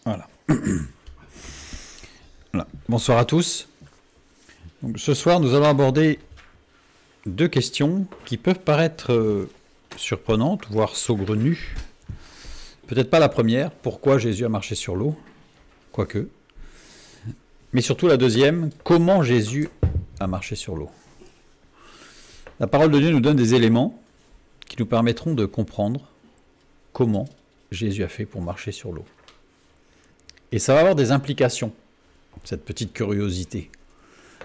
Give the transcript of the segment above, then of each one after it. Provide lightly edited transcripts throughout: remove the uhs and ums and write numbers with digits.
Voilà. Voilà. Bonsoir à tous. Donc, ce soir, nous allons aborder deux questions qui peuvent paraître surprenantes, voire saugrenues. Peut-être pas la première, pourquoi Jésus a marché sur l'eau, quoique. Mais surtout la deuxième, comment Jésus a marché sur l'eau. La parole de Dieu nous donne des éléments qui nous permettront de comprendre comment Jésus a fait pour marcher sur l'eau. Et ça va avoir des implications, cette petite curiosité.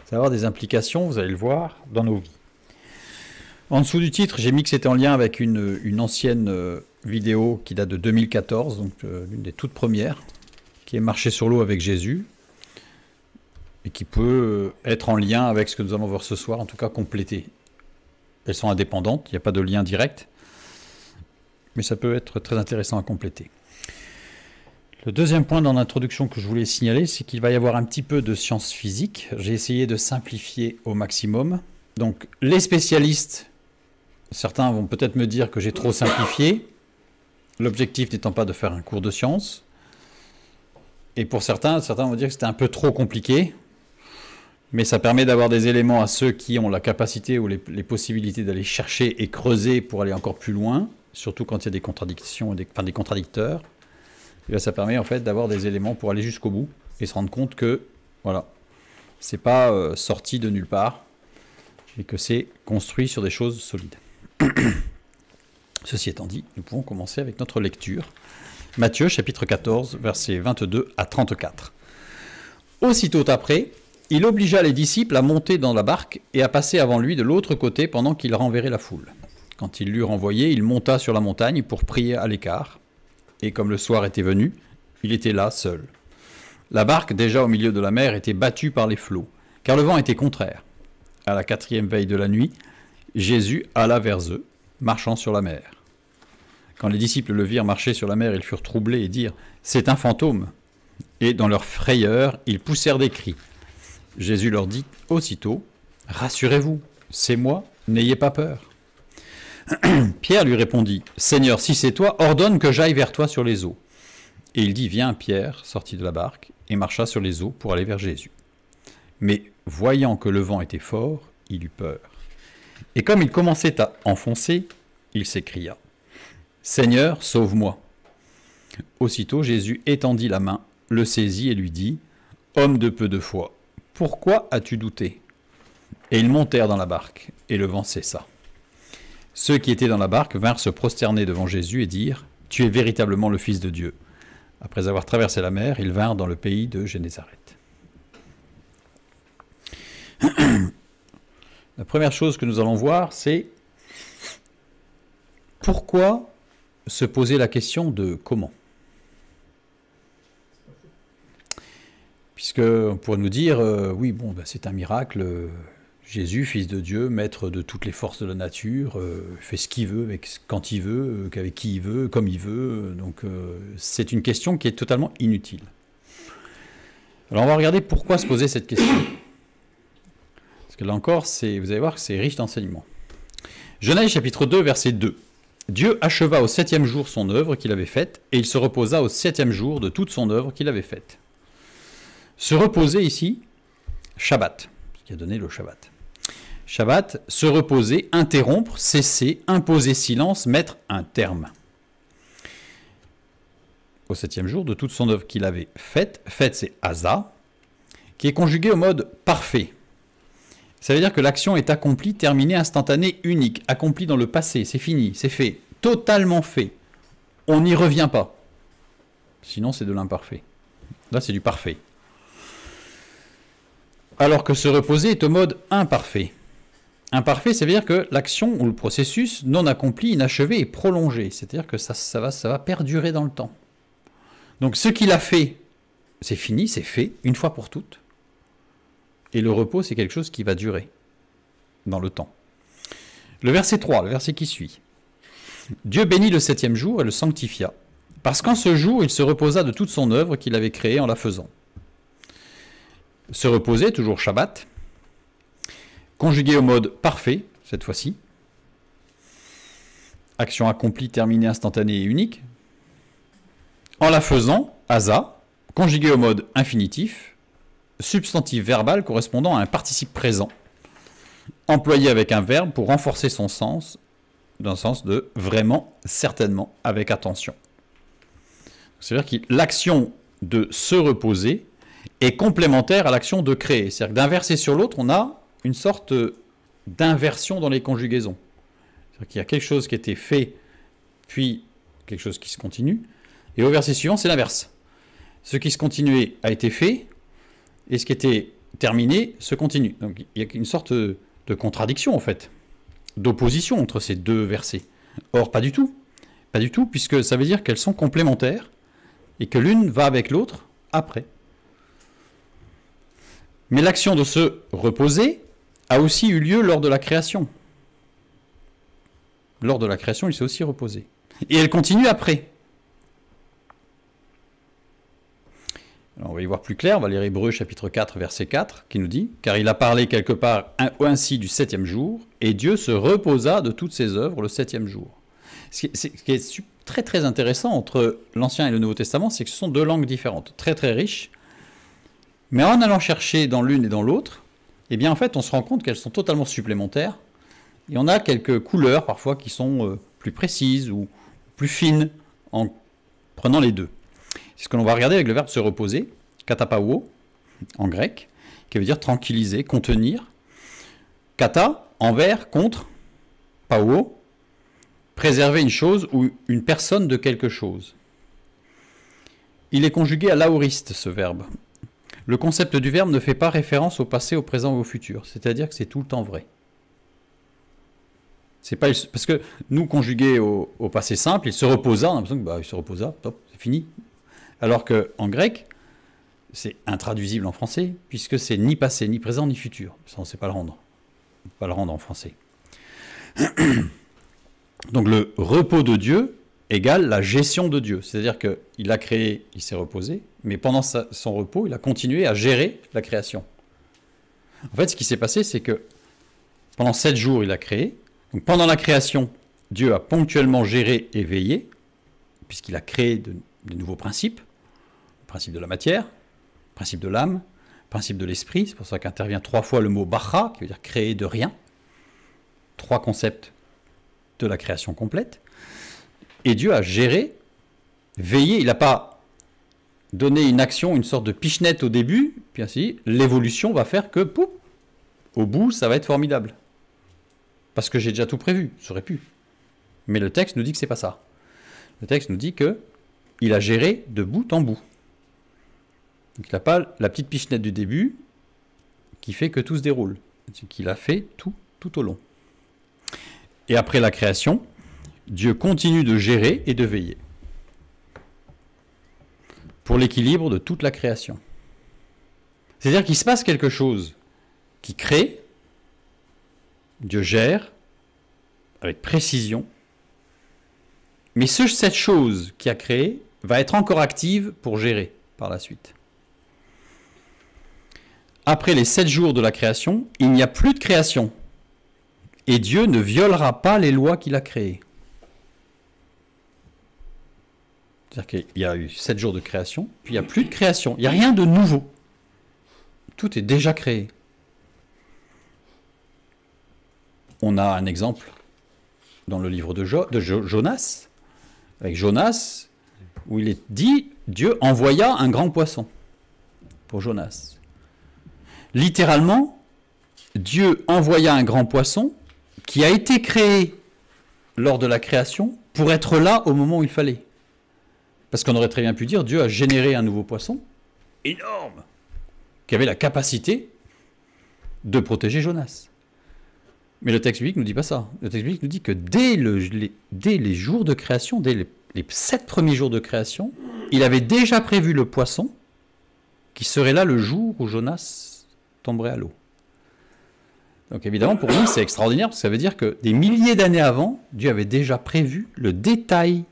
Ça va avoir des implications, vous allez le voir, dans nos vies. En dessous du titre, j'ai mis que c'était en lien avec une ancienne vidéo qui date de 2014, donc l'une des toutes premières, qui est marché sur l'eau avec Jésus, et qui peut être en lien avec ce que nous allons voir ce soir, en tout cas compléter. Elles sont indépendantes, il n'y a pas de lien direct, mais ça peut être très intéressant à compléter. Le deuxième point dans l'introduction que je voulais signaler, c'est qu'il va y avoir un petit peu de sciences physiques. J'ai essayé de simplifier au maximum. Donc les spécialistes, certains vont peut-être me dire que j'ai trop simplifié, l'objectif n'étant pas de faire un cours de sciences. Et pour certains vont dire que c'était un peu trop compliqué, mais ça permet d'avoir des éléments à ceux qui ont la capacité ou les possibilités d'aller chercher et creuser pour aller encore plus loin, surtout quand il y a des contradictions, des contradicteurs. Et là, ça permet en fait d'avoir des éléments pour aller jusqu'au bout et se rendre compte que voilà, c'est pas sorti de nulle part et que c'est construit sur des choses solides. Ceci étant dit, nous pouvons commencer avec notre lecture. Matthieu, chapitre 14, versets 22 à 34. Aussitôt après, il obligea les disciples à monter dans la barque et à passer avant lui de l'autre côté pendant qu'il renverrait la foule. Quand il l'eut renvoyé, il monta sur la montagne pour prier à l'écart. Et comme le soir était venu, il était là seul. La barque, déjà au milieu de la mer, était battue par les flots, car le vent était contraire. À la 4e veille de la nuit, Jésus alla vers eux, marchant sur la mer. Quand les disciples le virent marcher sur la mer, ils furent troublés et dirent « C'est un fantôme !» Et dans leur frayeur, ils poussèrent des cris. Jésus leur dit aussitôt « Rassurez-vous, c'est moi, n'ayez pas peur. » Pierre lui répondit « Seigneur, si c'est toi, ordonne que j'aille vers toi sur les eaux. » Et il dit « Viens, Pierre, sortit de la barque, et marcha sur les eaux pour aller vers Jésus. » Mais voyant que le vent était fort, il eut peur. Et comme il commençait à enfoncer, il s'écria « Seigneur, sauve-moi !» Aussitôt Jésus étendit la main, le saisit et lui dit « Homme de peu de foi, pourquoi as-tu douté ?» Et ils montèrent dans la barque, et le vent cessa. Ceux qui étaient dans la barque vinrent se prosterner devant Jésus et dirent « Tu es véritablement le Fils de Dieu. » Après avoir traversé la mer, ils vinrent dans le pays de Génézareth. La première chose que nous allons voir, c'est pourquoi se poser la question de comment. Puisqu'on pourrait nous dire, oui, bon, ben, c'est un miracle, Jésus, Fils de Dieu, maître de toutes les forces de la nature, fait ce qu'il veut, quand il veut, avec qui il veut, comme il veut. Donc c'est une question qui est totalement inutile. Alors on va regarder pourquoi se poser cette question. Parce que là encore, vous allez voir que c'est riche d'enseignements. Genèse chapitre 2, verset 2. Dieu acheva au 7e jour son œuvre qu'il avait faite, et il se reposa au 7e jour de toute son œuvre qu'il avait faite. Se reposer ici, Shabbat, ce qui a donné le Shabbat. Shabbat, se reposer, interrompre, cesser, imposer silence, mettre un terme. Au 7e jour de toute son œuvre qu'il avait faite, faite c'est Asa, qui est conjugué au mode parfait. Ça veut dire que l'action est accomplie, terminée, instantanée, unique, accomplie dans le passé, c'est fini, c'est fait, totalement fait. On n'y revient pas. Sinon c'est de l'imparfait. Là c'est du parfait. Alors que se reposer est au mode imparfait. Imparfait, ça veut dire que l'action ou le processus non accompli, inachevé est prolongé. C'est-à-dire que ça va perdurer dans le temps. Donc ce qu'il a fait, c'est fini, c'est fait, une fois pour toutes. Et le repos, c'est quelque chose qui va durer dans le temps. Le verset 3, le verset qui suit. Dieu bénit le 7e jour et le sanctifia, parce qu'en ce jour, il se reposa de toute son œuvre qu'il avait créée en la faisant. Se reposer, toujours Shabbat, conjugué au mode parfait, cette fois-ci. Action accomplie, terminée, instantanée et unique. En la faisant, Asa, conjugué au mode infinitif, substantif verbal correspondant à un participe présent, employé avec un verbe pour renforcer son sens, dans le sens de vraiment, certainement, avec attention. C'est-à-dire que l'action de se reposer est complémentaire à l'action de créer. C'est-à-dire que d'un verset sur l'autre, on a une sorte d'inversion dans les conjugaisons. C'est-à-dire qu'il y a quelque chose qui a été fait, puis quelque chose qui se continue, et au verset suivant, c'est l'inverse. Ce qui se continuait a été fait, et ce qui était terminé se continue. Donc il y a une sorte de contradiction, en fait, d'opposition entre ces deux versets. Or, pas du tout. Pas du tout, puisque ça veut dire qu'elles sont complémentaires, et que l'une va avec l'autre après. Mais l'action de se reposer a aussi eu lieu lors de la création. Lors de la création, il s'est aussi reposé. Et elle continue après. Alors on va y voir plus clair, on va lire Hébreux chapitre 4, verset 4, qui nous dit « Car il a parlé quelque part ainsi du septième jour, et Dieu se reposa de toutes ses œuvres le septième jour. » Ce qui est très très intéressant entre l'Ancien et le Nouveau Testament, c'est que ce sont deux langues différentes, très très riches, mais en allant chercher dans l'une et dans l'autre, eh bien en fait on se rend compte qu'elles sont totalement supplémentaires, et on a quelques couleurs parfois qui sont plus précises ou plus fines en prenant les deux. C'est ce que l'on va regarder avec le verbe se reposer, katapauo, en grec, qui veut dire tranquilliser, contenir. Kata, envers, contre, pauo, préserver une chose ou une personne de quelque chose. Il est conjugué à l'aoriste, ce verbe. Le concept du verbe ne fait pas référence au passé, au présent ou au futur, c'est-à-dire que c'est tout le temps vrai. C'est pas, parce que nous, conjugués au passé simple, il se reposa, on a l'impression que il se reposa, top, c'est fini. Alors qu'en grec, c'est intraduisible en français, puisque c'est ni passé, ni présent, ni futur. Ça, on ne sait pas le rendre. On ne peut pas le rendre en français. Donc le repos de Dieu égale la gestion de Dieu. C'est-à-dire qu'il a créé, il s'est reposé, mais pendant son repos, il a continué à gérer la création. En fait, ce qui s'est passé, c'est que pendant 7 jours, il a créé. Donc pendant la création, Dieu a ponctuellement géré et veillé, puisqu'il a créé des nouveaux principes. Le principe de la matière, le principe de l'âme, le principe de l'esprit. C'est pour ça qu'intervient 3 fois le mot bara, qui veut dire créer de rien. 3 concepts de la création complète. Et Dieu a géré, veillé. Il n'a pas donné une action, une sorte de pichenette au début, puis ainsi, l'évolution va faire que, pouf, au bout, ça va être formidable. Parce que j'ai déjà tout prévu, ça aurait pu. Mais le texte nous dit que c'est pas ça. Le texte nous dit que il a géré de bout en bout. Donc il n'a pas la petite pichenette du début qui fait que tout se déroule. C'est qu'il a fait tout au long. Et après la création, Dieu continue de gérer et de veiller pour l'équilibre de toute la création. C'est-à-dire qu'il se passe quelque chose qui crée, Dieu gère avec précision, mais cette chose qui a créé va être encore active pour gérer par la suite. Après les 7 jours de la création, il n'y a plus de création. Et Dieu ne violera pas les lois qu'il a créées. C'est-à-dire qu'il y a eu 7 jours de création, puis il n'y a plus de création. Il n'y a rien de nouveau. Tout est déjà créé. On a un exemple dans le livre de Jonas, avec Jonas, où il est dit, Dieu envoya un grand poisson pour Jonas. Littéralement, Dieu envoya un grand poisson qui a été créé lors de la création pour être là au moment où il fallait. Parce qu'on aurait très bien pu dire, Dieu a généré un nouveau poisson énorme, qui avait la capacité de protéger Jonas. Mais le texte biblique ne nous dit pas ça. Le texte biblique nous dit que dès les jours de création, dès les 7 premiers jours de création, il avait déjà prévu le poisson qui serait là le jour où Jonas tomberait à l'eau. Donc évidemment, pour nous, c'est extraordinaire, parce que ça veut dire que des milliers d'années avant, Dieu avait déjà prévu le détail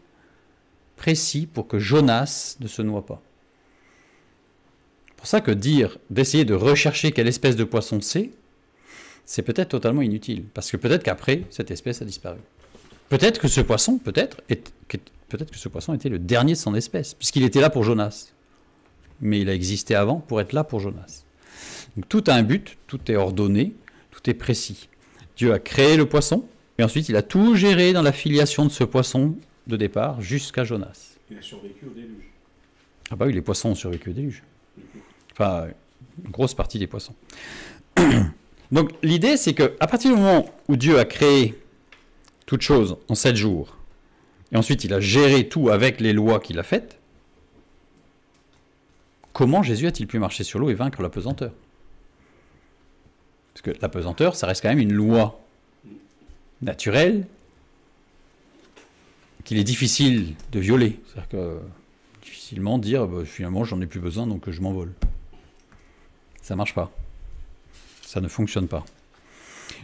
précis pour que Jonas ne se noie pas. C'est pour ça que d'essayer de rechercher quelle espèce de poisson c'est peut-être totalement inutile, parce que peut-être qu'après, cette espèce a disparu. Peut-être que ce poisson, peut-être que ce poisson était le dernier de son espèce, puisqu'il était là pour Jonas. mais il a existé avant pour être là pour Jonas. Donc tout a un but, tout est ordonné, tout est précis. Dieu a créé le poisson, et ensuite il a tout géré dans la filiation de ce poisson de départ jusqu'à Jonas. Il a survécu au déluge. Ah bah oui, les poissons ont survécu au déluge. Enfin, une grosse partie des poissons. Donc l'idée, c'est qu'à partir du moment où Dieu a créé toute chose en 7 jours, et ensuite il a géré tout avec les lois qu'il a faites, comment Jésus a-t-il pu marcher sur l'eau et vaincre la pesanteur? Parce que la pesanteur, ça reste quand même une loi naturelle qu'il est difficile de violer. C'est-à-dire que difficilement dire bah, finalement j'en ai plus besoin donc je m'envole. Ça marche pas. Ça ne fonctionne pas.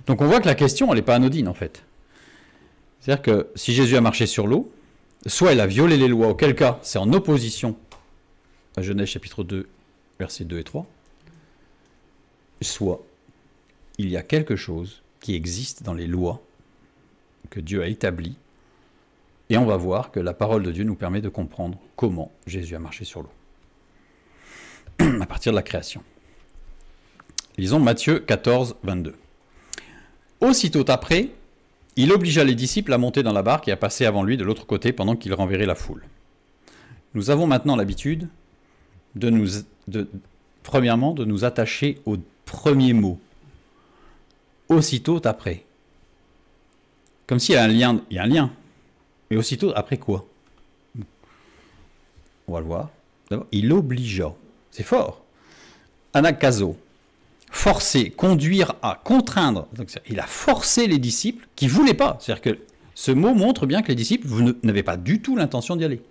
Donc on voit que la question elle n'est pas anodine en fait. C'est-à-dire que si Jésus a marché sur l'eau, soit il a violé les lois, auquel cas c'est en opposition à Genèse chapitre 2, versets 2 et 3, soit il y a quelque chose qui existe dans les lois que Dieu a établies, et on va voir que la parole de Dieu nous permet de comprendre comment Jésus a marché sur l'eau, à partir de la création. Lisons Matthieu 14, 22. Aussitôt après, il obligea les disciples à monter dans la barque et à passer avant lui de l'autre côté pendant qu'il renverrait la foule. Nous avons maintenant l'habitude premièrement, de nous attacher au premier mot. Aussitôt après. Comme s'il y a un lien. Il y a un lien. Et aussitôt après quoi? On va le voir. D'abord, il obligea. C'est fort. Anakazo. Forcer, conduire à, contraindre. Donc, il a forcé les disciples qui ne voulaient pas. C'est-à-dire que ce mot montre bien que les disciples, vous n'avez pas du tout l'intention d'y aller.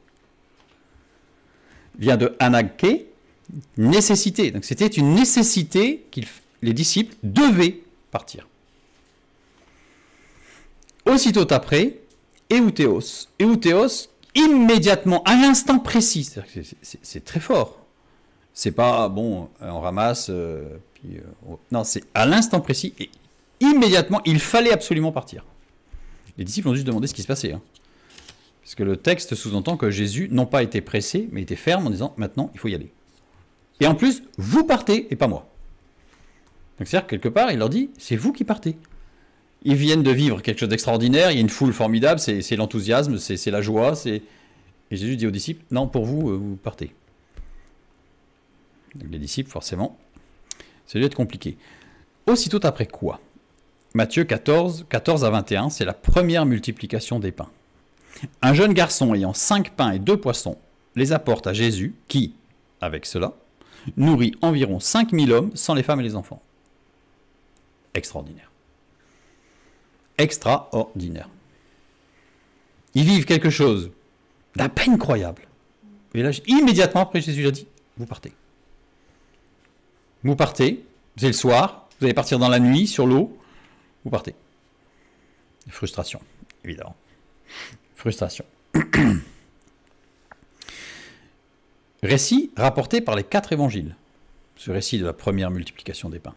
Il vient de anake, nécessité. Donc c'était une nécessité que les disciples devaient partir. Aussitôt après, Éoutéos. Éoutéos, immédiatement, à l'instant précis. C'est très fort. C'est pas, bon, on ramasse, non, c'est à l'instant précis, et immédiatement, il fallait absolument partir. Les disciples ont juste demandé ce qui se passait. Hein. Parce que le texte sous-entend que Jésus, non pas été pressé, mais était ferme en disant, maintenant, il faut y aller. Et en plus, vous partez, et pas moi. Donc c'est-à-dire, quelque part, il leur dit, c'est vous qui partez. Ils viennent de vivre quelque chose d'extraordinaire, il y a une foule formidable, c'est l'enthousiasme, c'est la joie, et Jésus dit aux disciples, non, pour vous, vous partez. Donc les disciples, forcément, ça doit être compliqué. Aussitôt après quoi? Matthieu 14, 14 à 21, c'est la première multiplication des pains. Un jeune garçon ayant 5 pains et 2 poissons les apporte à Jésus, qui, avec cela, nourrit environ 5000 hommes sans les femmes et les enfants. Extraordinaire. Extraordinaire. Ils vivent quelque chose d'à peine croyable. Et là, immédiatement après, Jésus a dit, vous partez. Vous partez, c'est le soir, vous allez partir dans la nuit, sur l'eau, vous partez. Frustration, évidemment. Frustration. Récit rapporté par les 4 évangiles, ce récit de la première multiplication des pains.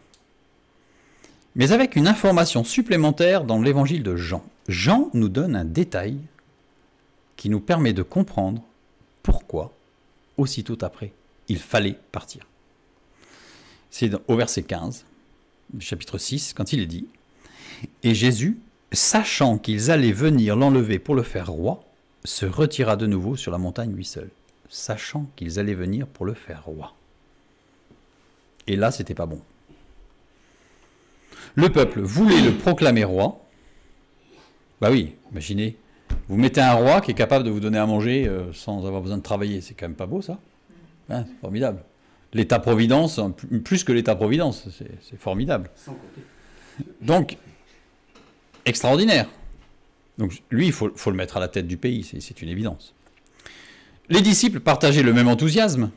Mais avec une information supplémentaire dans l'évangile de Jean. Jean nous donne un détail qui nous permet de comprendre pourquoi, aussitôt après, il fallait partir. C'est au verset 15, chapitre 6, quand il est dit « Et Jésus, sachant qu'ils allaient venir l'enlever pour le faire roi, se retira de nouveau sur la montagne lui seul. » Sachant qu'ils allaient venir pour le faire roi. Et là, c'était pas bon. Le peuple voulait le proclamer roi. Bah oui, imaginez, vous mettez un roi qui est capable de vous donner à manger sans avoir besoin de travailler. C'est quand même pas beau, ça, hein, c'est formidable. L'État-providence, plus que l'État-providence, c'est formidable. Donc, extraordinaire. Donc, lui, il faut le mettre à la tête du pays, c'est une évidence. Les disciples partageaient le même enthousiasme.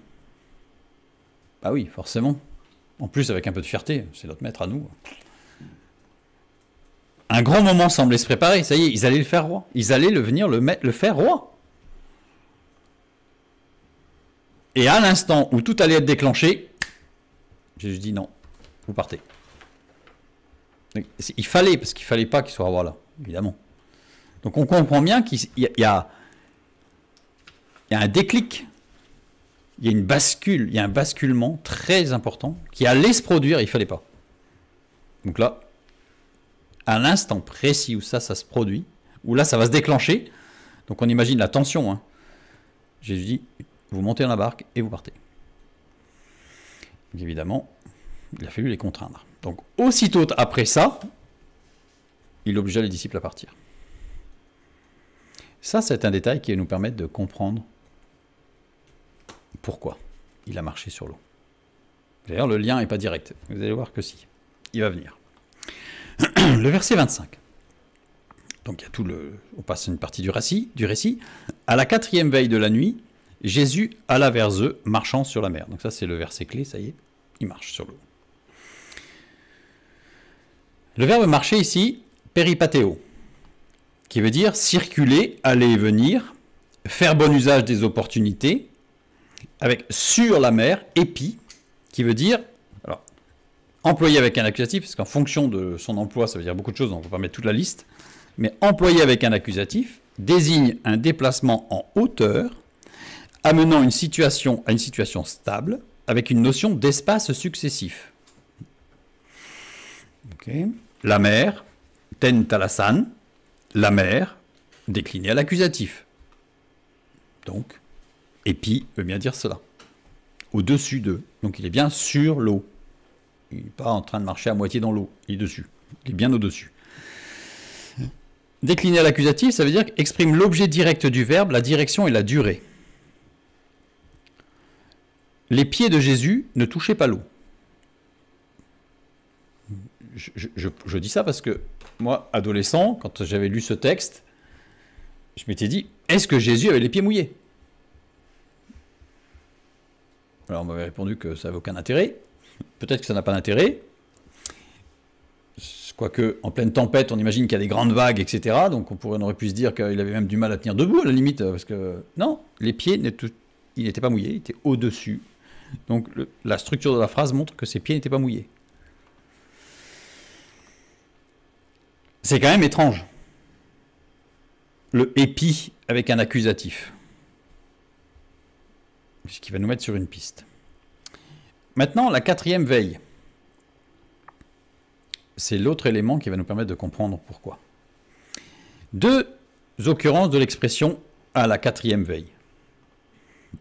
Bah oui, forcément. En plus, avec un peu de fierté, c'est notre maître à nous. Un grand moment semblait se préparer. Ça y est, ils allaient le faire roi. Ils allaient venir le faire roi. Et à l'instant où tout allait être déclenché, Jésus dit non, vous partez. Donc, il fallait, parce qu'il ne fallait pas qu'il soit roi là, évidemment. Donc on comprend bien qu'il y a un déclic il y a une bascule, il y a un basculement très important qui allait se produire, il ne fallait pas. Donc là, à l'instant précis où ça se produit, où là ça va se déclencher, donc on imagine la tension, hein. Jésus dit, vous montez dans la barque et vous partez. Donc évidemment, il a fallu les contraindre. Donc aussitôt après ça, il obligea les disciples à partir. Ça, c'est un détail qui va nous permettre de comprendre pourquoi il a marché sur l'eau. D'ailleurs, le lien n'est pas direct. Vous allez voir que si. Il va venir. Le verset 25. Donc, il y a tout le... on passe une partie du récit. À la 4e veille de la nuit, Jésus alla vers eux, marchant sur la mer. Donc ça, c'est le verset clé, ça y est. Il marche sur l'eau. Le verbe marcher ici, péripathéo, qui veut dire circuler, aller et venir, faire bon usage des opportunités, avec sur la mer, épi, qui veut dire, alors, employé avec un accusatif, parce qu'en fonction de son emploi, ça veut dire beaucoup de choses, donc on ne peut pas mettre toute la liste, mais employé avec un accusatif, désigne un déplacement en hauteur, amenant une situation à une situation stable, avec une notion d'espace successif. Okay. La mer, ten talasan, la mer, déclinée à l'accusatif. Donc, épi veut bien dire cela. Au-dessus d'eux. Donc il est bien sur l'eau. Il n'est pas en train de marcher à moitié dans l'eau. Il est dessus. Il est bien au-dessus. Décliné à l'accusatif, ça veut dire qu'exprime l'objet direct du verbe, la direction et la durée. Les pieds de Jésus ne touchaient pas l'eau. Je dis ça parce que moi, adolescent, quand j'avais lu ce texte, je m'étais dit, est-ce que Jésus avait les pieds mouillés? Alors on m'avait répondu que ça n'avait aucun intérêt. Peut-être que ça n'a pas d'intérêt. Quoique, en pleine tempête, on imagine qu'il y a des grandes vagues, etc. Donc on aurait pu se dire qu'il avait même du mal à tenir debout, à la limite. Parce que non, les pieds, il n'était pas mouillé, il était au-dessus. Donc la structure de la phrase montre que ses pieds n'étaient pas mouillés. C'est quand même étrange. Le épi avec un accusatif. Ce qui va nous mettre sur une piste. Maintenant, la 4e veille. C'est l'autre élément qui va nous permettre de comprendre pourquoi. 2 occurrences de l'expression à la 4e veille.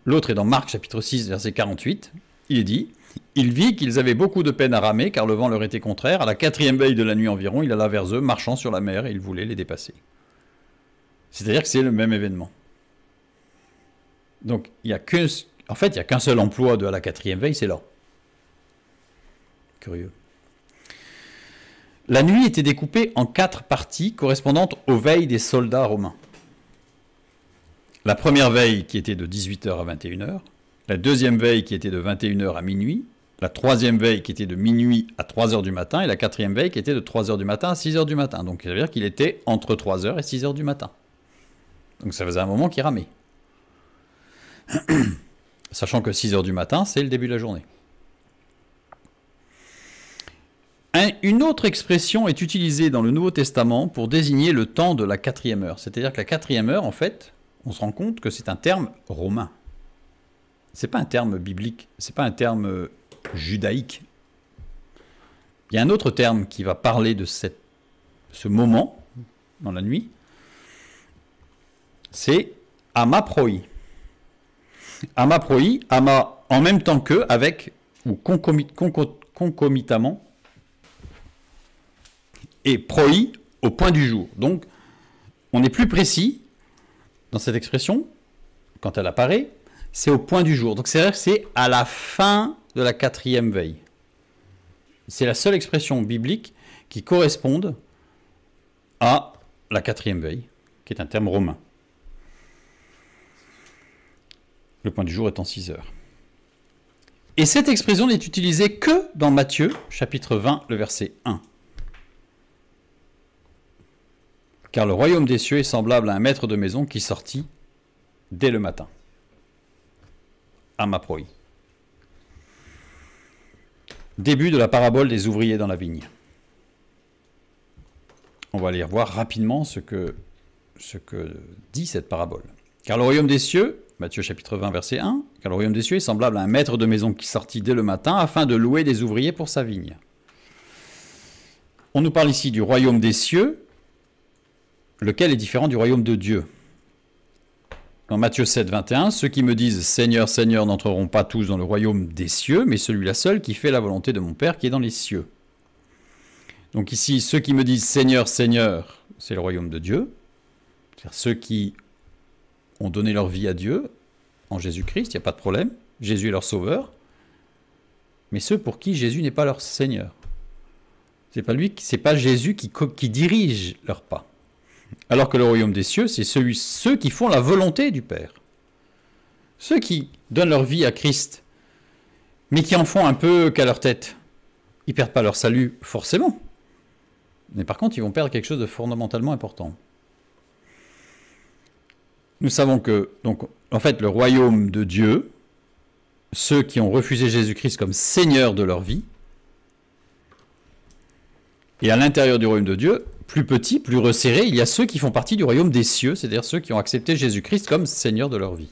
L'autre est dans Marc chapitre 6, verset 48. Il est dit, il vit qu'ils avaient beaucoup de peine à ramer, car le vent leur était contraire. À la 4e veille de la nuit environ, il alla vers eux, marchant sur la mer, et il voulait les dépasser. C'est-à-dire que c'est le même événement. Donc, il n'y a qu'un seul emploi de à la 4e veille, c'est là. Curieux. La nuit était découpée en 4 parties correspondantes aux veilles des soldats romains. La première veille qui était de 18h à 21h, la deuxième veille qui était de 21h à minuit, la troisième veille qui était de minuit à 3h du matin, et la quatrième veille qui était de 3h du matin à 6h du matin. Donc ça veut dire qu'il était entre 3h et 6h du matin. Donc ça faisait un moment qu'il ramait. Sachant que 6h du matin, c'est le début de la journée. Une autre expression est utilisée dans le Nouveau Testament pour désigner le temps de la 4e heure. C'est-à-dire que la 4e heure, en fait, on se rend compte que c'est un terme romain. Ce n'est pas un terme biblique, ce n'est pas un terme judaïque. Il y a un autre terme qui va parler de ce moment dans la nuit, c'est amaproi. Amaproi, ama en même temps que, avec, ou concomitamment, et proi au point du jour. Donc, on est plus précis dans cette expression, quand elle apparaît, c'est au point du jour. Donc, c'est à la fin de la 4e veille. C'est la seule expression biblique qui corresponde à la 4e veille, qui est un terme romain. Le point du jour étant 6 heures. Et cette expression n'est utilisée que dans Matthieu, chapitre 20, le verset 1. Car le royaume des cieux est semblable à un maître de maison qui sortit dès le matin. Amaproi. Début de la parabole des ouvriers dans la vigne. On va aller voir rapidement ce que dit cette parabole. Car le royaume des cieux, Matthieu chapitre 20, verset 1, Car le royaume des cieux est semblable à un maître de maison qui sortit dès le matin afin de louer des ouvriers pour sa vigne. On nous parle ici du royaume des cieux, lequel est différent du royaume de Dieu. Dans Matthieu 7, 21, ceux qui me disent « Seigneur, Seigneur » n'entreront pas tous dans le royaume des cieux, mais celui-là seul qui fait la volonté de mon Père qui est dans les cieux. Donc ici, ceux qui me disent « Seigneur, Seigneur », c'est le royaume de Dieu. C'est-à-dire ceux qui ont donné leur vie à Dieu en Jésus-Christ, il n'y a pas de problème. Jésus est leur sauveur. Mais ceux pour qui Jésus n'est pas leur Seigneur. C'est pas Jésus qui dirige leurs pas. Alors que le royaume des cieux, c'est ceux qui font la volonté du Père. Ceux qui donnent leur vie à Christ, mais qui en font un peu qu'à leur tête. Ils ne perdent pas leur salut, forcément. Mais par contre, ils vont perdre quelque chose de fondamentalement important. Nous savons que, donc, en fait, le royaume de Dieu, ceux qui ont refusé Jésus-Christ comme Seigneur de leur vie, et à l'intérieur du royaume de Dieu, plus petit, plus resserré, il y a ceux qui font partie du royaume des cieux, c'est-à-dire ceux qui ont accepté Jésus-Christ comme Seigneur de leur vie.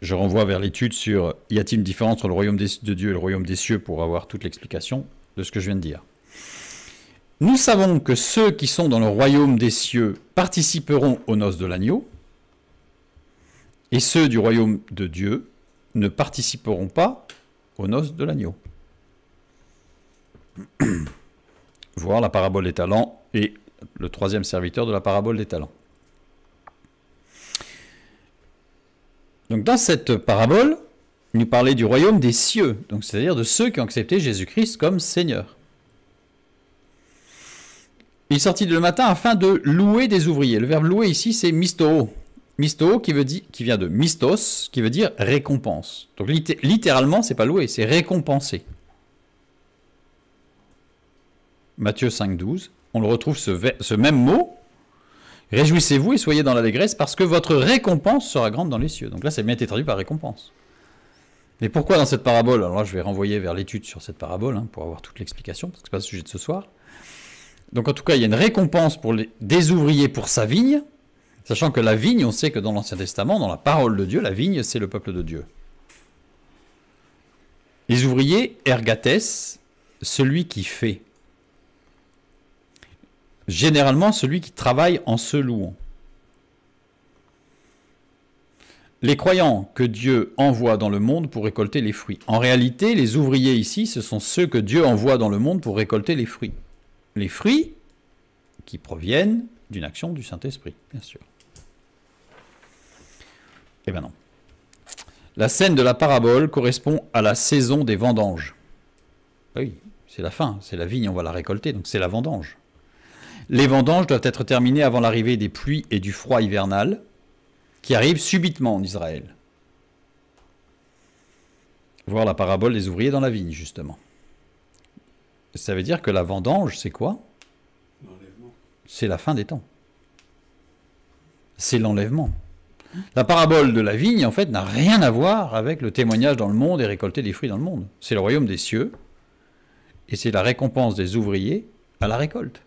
Je renvoie vers l'étude sur « Y a-t-il une différence entre le royaume de Dieu et le royaume des cieux » pour avoir toute l'explication de ce que je viens de dire. Nous savons que ceux qui sont dans le royaume des cieux participeront aux noces de l'agneau, et ceux du royaume de Dieu ne participeront pas aux noces de l'agneau. Voir la parabole des talents et le troisième serviteur de la parabole des talents. Donc dans cette parabole, il nous parlait du royaume des cieux, donc c'est-à-dire de ceux qui ont accepté Jésus-Christ comme Seigneur. Il sortit le matin afin de louer des ouvriers. Le verbe louer ici, c'est mistoo. Mistoo qui vient de mistos, qui veut dire récompense. Donc littéralement, c'est pas louer, c'est récompenser. Matthieu 5, 12, on le retrouve ce même mot. Réjouissez-vous et soyez dans l'allégresse parce que votre récompense sera grande dans les cieux. Donc là, c'est bien été traduit par récompense. Mais pourquoi dans cette parabole? Alors là, je vais renvoyer vers l'étude sur cette parabole pour avoir toute l'explication, parce que ce n'est pas le sujet de ce soir. Donc en tout cas, il y a une récompense pour des ouvriers pour sa vigne, sachant que la vigne, on sait que dans l'Ancien Testament, dans la parole de Dieu, la vigne, c'est le peuple de Dieu. Les ouvriers, ergates, celui qui fait. Généralement, celui qui travaille en se louant. Les croyants que Dieu envoie dans le monde pour récolter les fruits. En réalité, les ouvriers ici, ce sont ceux que Dieu envoie dans le monde pour récolter les fruits. Les fruits qui proviennent d'une action du Saint-Esprit, bien sûr. Eh bien non. La scène de la parabole correspond à la saison des vendanges. Oui, c'est la fin, c'est la vigne, on va la récolter, donc c'est la vendange. Les vendanges doivent être terminées avant l'arrivée des pluies et du froid hivernal qui arrivent subitement en Israël. Voir la parabole des ouvriers dans la vigne, justement. Ça veut dire que la vendange, c'est quoi? L'enlèvement. C'est la fin des temps. C'est l'enlèvement. La parabole de la vigne, en fait, n'a rien à voir avec le témoignage dans le monde et récolter des fruits dans le monde. C'est le royaume des cieux et c'est la récompense des ouvriers à la récolte.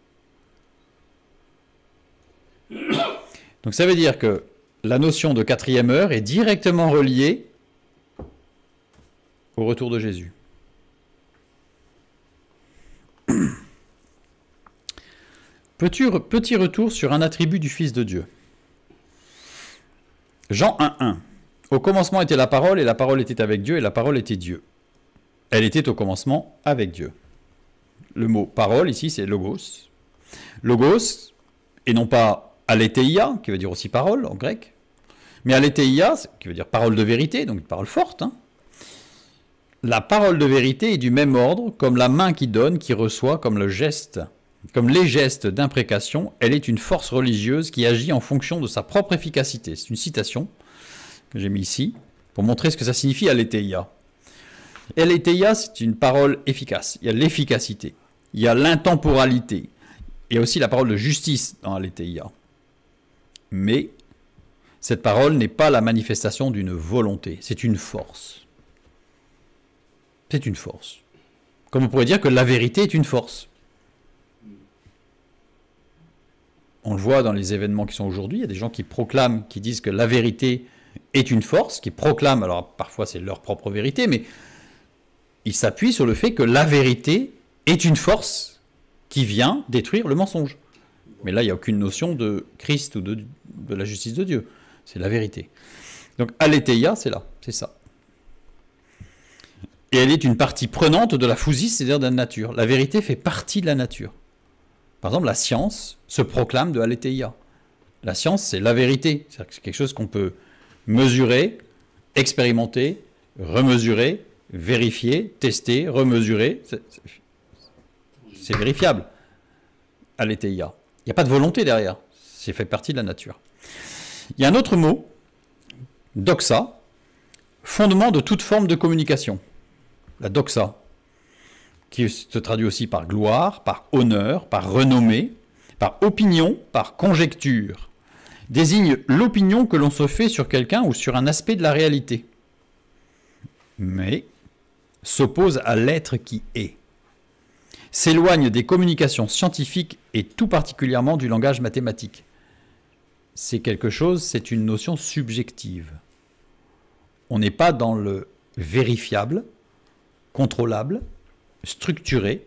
Donc ça veut dire que la notion de quatrième heure est directement reliée au retour de Jésus. Petit retour sur un attribut du Fils de Dieu. Jean 1,1. Au commencement était la parole, et la parole était avec Dieu, et la parole était Dieu. Elle était au commencement avec Dieu. Le mot parole ici, c'est logos. Logos, et non pas aletheia, qui veut dire aussi parole en grec, mais aletheia, qui veut dire parole de vérité, donc une parole forte. La parole de vérité est du même ordre, comme la main qui donne, qui reçoit, comme le geste. Comme les gestes d'imprécation, elle est une force religieuse qui agit en fonction de sa propre efficacité. C'est une citation que j'ai mis ici pour montrer ce que ça signifie aletheia. Aletheia, c'est une parole efficace. Il y a l'efficacité, il y a l'intemporalité, il y a aussi la parole de justice dans aletheia. Mais cette parole n'est pas la manifestation d'une volonté, c'est une force. C'est une force. Comme on pourrait dire que la vérité est une force. On le voit dans les événements qui sont aujourd'hui. Il y a des gens qui proclament, qui disent que la vérité est une force, qui proclament, alors parfois c'est leur propre vérité, mais ils s'appuient sur le fait que la vérité est une force qui vient détruire le mensonge. Mais là, il n'y a aucune notion de Christ ou de la justice de Dieu. C'est la vérité. Donc, aletheia, c'est là, c'est ça. Et elle est une partie prenante de la physis, c'est-à-dire de la nature. La vérité fait partie de la nature. Par exemple, la science se proclame de aletheia. La science, c'est la vérité. C'est-à-dire que c'est quelque chose qu'on peut mesurer, expérimenter, remesurer, vérifier, tester, remesurer. C'est vérifiable. Aletheia. Il n'y a pas de volonté derrière. C'est fait partie de la nature. Il y a un autre mot, doxa, fondement de toute forme de communication. La doxa, qui se traduit aussi par gloire, par honneur, par renommée, par opinion, par conjecture, désigne l'opinion que l'on se fait sur quelqu'un ou sur un aspect de la réalité, mais s'oppose à l'être qui est, s'éloigne des communications scientifiques et tout particulièrement du langage mathématique. C'est quelque chose, c'est une notion subjective. On n'est pas dans le vérifiable, contrôlable, structuré,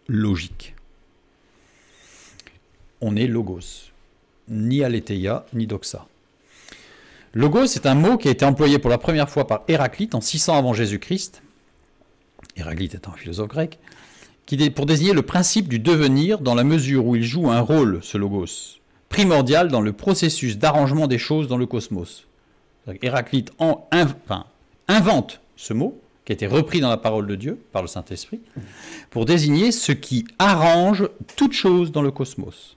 logique. On est logos, ni aletheia, ni doxa. Logos est un mot qui a été employé pour la première fois par Héraclite en 600 avant Jésus-Christ, Héraclite étant un philosophe grec, pour désigner le principe du devenir dans la mesure où il joue un rôle, ce logos, primordial dans le processus d'arrangement des choses dans le cosmos. Héraclite invente ce mot, qui a été repris dans la parole de Dieu, par le Saint-Esprit, pour désigner ce qui arrange toute chose dans le cosmos.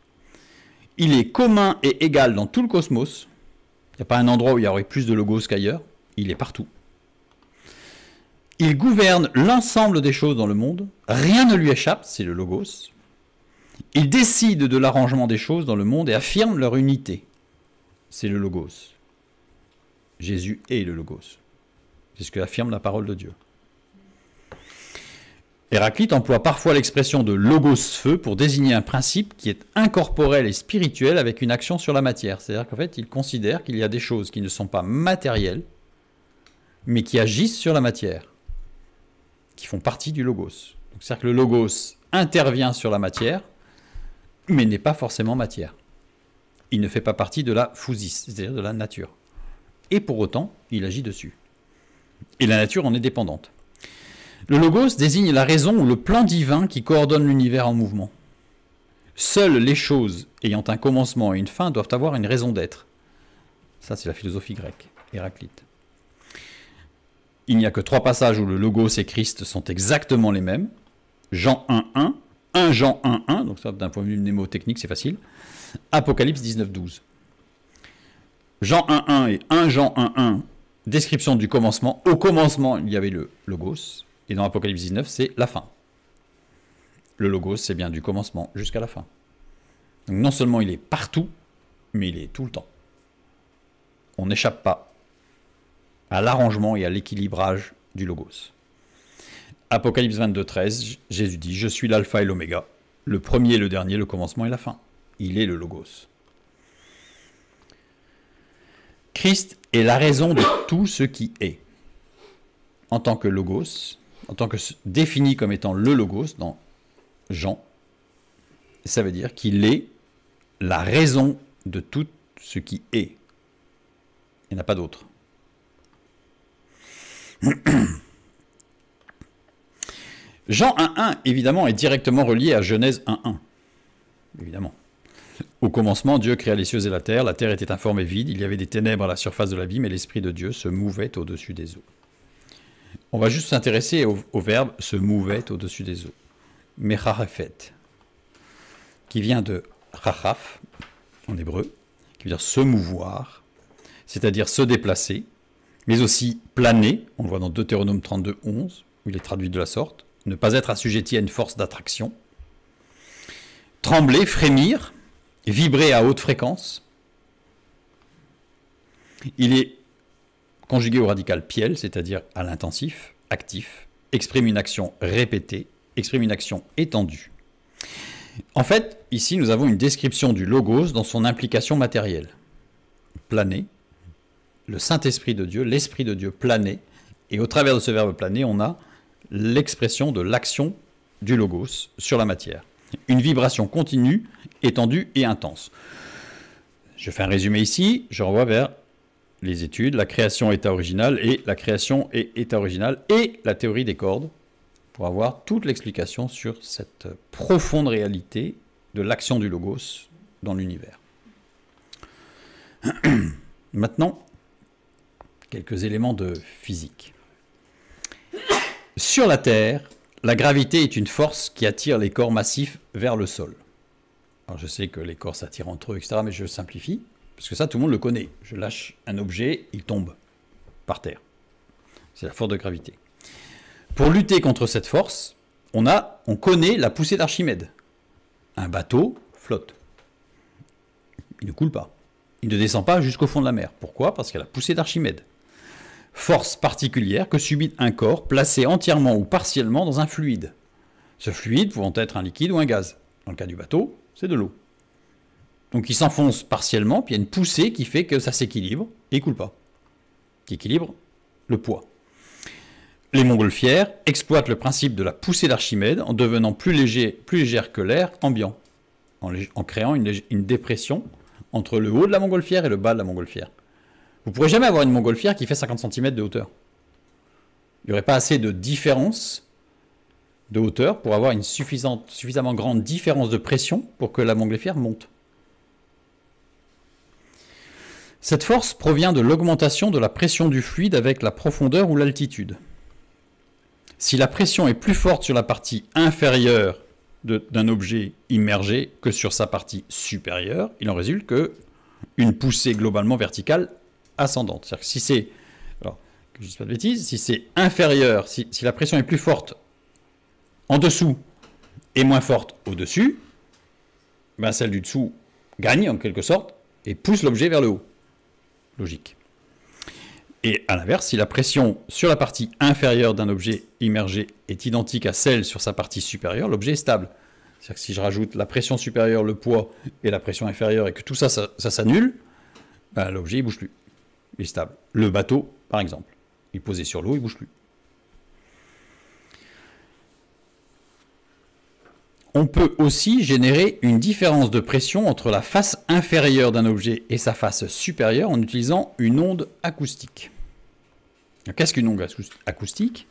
Il est commun et égal dans tout le cosmos. Il n'y a pas un endroit où il y aurait plus de logos qu'ailleurs. Il est partout. Il gouverne l'ensemble des choses dans le monde. Rien ne lui échappe, c'est le logos. Il décide de l'arrangement des choses dans le monde et affirme leur unité. C'est le logos. Jésus est le logos. C'est ce que affirme la parole de Dieu. Héraclite emploie parfois l'expression de logos-feu pour désigner un principe qui est incorporel et spirituel avec une action sur la matière. C'est-à-dire qu'en fait, il considère qu'il y a des choses qui ne sont pas matérielles, mais qui agissent sur la matière, qui font partie du logos. C'est-à-dire que le logos intervient sur la matière, mais n'est pas forcément matière. Il ne fait pas partie de la physis, c'est-à-dire de la nature. Et pour autant, il agit dessus. Et la nature en est dépendante. Le logos désigne la raison ou le plan divin qui coordonne l'univers en mouvement. Seules les choses ayant un commencement et une fin doivent avoir une raison d'être. Ça, c'est la philosophie grecque, Héraclite. Il n'y a que 3 passages où le logos et Christ sont exactement les mêmes. Jean 1.1, 1 Jean 1.1, donc ça, d'un point de vue mnémotechnique, c'est facile. Apocalypse 19.12. Jean 1.1 et 1 Jean 1.1, description du commencement. Au commencement, il y avait le logos. Et dans Apocalypse 19, c'est la fin. Le logos, c'est bien du commencement jusqu'à la fin. Donc non seulement il est partout, mais il est tout le temps. On n'échappe pas à l'arrangement et à l'équilibrage du logos. Apocalypse 22.13, Jésus dit « Je suis l'alpha et l'oméga, le premier et le dernier, le commencement et la fin. » Il est le logos. Christ est la raison de tout ce qui est. En tant que logos, en tant que défini comme étant le logos dans Jean, ça veut dire qu'il est la raison de tout ce qui est. Il n'y en a pas d'autre. Jean 1.1, évidemment, est directement relié à Genèse 1.1. Évidemment. Au commencement, Dieu créa les cieux et la terre était informe et vide, il y avait des ténèbres à la surface de l'abîme et l'Esprit de Dieu se mouvait au-dessus des eaux. On va juste s'intéresser au verbe « se mouvait au-dessus des eaux ». Mecharefet, qui vient de chachaf, en hébreu, qui veut dire se mouvoir, c'est-à-dire se déplacer, mais aussi planer, on le voit dans Deutéronome 32.11, où il est traduit de la sorte, ne pas être assujetti à une force d'attraction, trembler, frémir, vibrer à haute fréquence. Il est conjugué au radical piel, c'est-à-dire à l'intensif, actif, exprime une action répétée, exprime une action étendue. En fait, ici, nous avons une description du logos dans son implication matérielle. Planer, le Saint-Esprit de Dieu, l'Esprit de Dieu planer, et au travers de ce verbe planer, on a l'expression de l'action du logos sur la matière. Une vibration continue, étendue et intense. Je fais un résumé ici, je renvoie vers les études, la création état original et la création et état original et la théorie des cordes, pour avoir toute l'explication sur cette profonde réalité de l'action du logos dans l'univers. Maintenant, quelques éléments de physique. Sur la Terre, la gravité est une force qui attire les corps massifs vers le sol. Alors je sais que les corps s'attirent entre eux, etc., mais je simplifie, parce que ça, tout le monde le connaît. Je lâche un objet, il tombe par terre. C'est la force de gravité. Pour lutter contre cette force, on connaît la poussée d'Archimède. Un bateau flotte. Il ne coule pas. Il ne descend pas jusqu'au fond de la mer. Pourquoi? Parce qu'il y a la poussée d'Archimède. Force particulière que subit un corps placé entièrement ou partiellement dans un fluide. Ce fluide pouvant être un liquide ou un gaz. Dans le cas du bateau, c'est de l'eau. Donc il s'enfonce partiellement, puis il y a une poussée qui fait que ça s'équilibre et il ne coule pas. Qui équilibre le poids. Les montgolfières exploitent le principe de la poussée d'Archimède en devenant plus légère que l'air ambiant, en créant une dépression entre le haut de la montgolfière et le bas de la montgolfière. Vous ne pourrez jamais avoir une montgolfière qui fait 50 cm de hauteur. Il n'y aurait pas assez de différence de hauteur pour avoir une suffisamment grande différence de pression pour que la montgolfière monte. Cette force provient de l'augmentation de la pression du fluide avec la profondeur ou l'altitude. Si la pression est plus forte sur la partie inférieure d'un objet immergé que sur sa partie supérieure, il en résulte une poussée globalement verticale ascendante. C'est-à-dire que si c'est, alors que je ne dise pas de bêtises, si c'est inférieur, si la pression est plus forte en dessous et moins forte au-dessus, ben celle du dessous gagne en quelque sorte et pousse l'objet vers le haut. Logique. Et à l'inverse, si la pression sur la partie inférieure d'un objet immergé est identique à celle sur sa partie supérieure, l'objet est stable. C'est-à-dire que si je rajoute la pression supérieure, le poids, et la pression inférieure, et que tout ça s'annule, ben, l'objet ne bouge plus. Il est stable. Le bateau, par exemple, il est posé sur l'eau, il ne bouge plus. On peut aussi générer une différence de pression entre la face inférieure d'un objet et sa face supérieure en utilisant une onde acoustique. Qu'est-ce qu'une onde acoustique?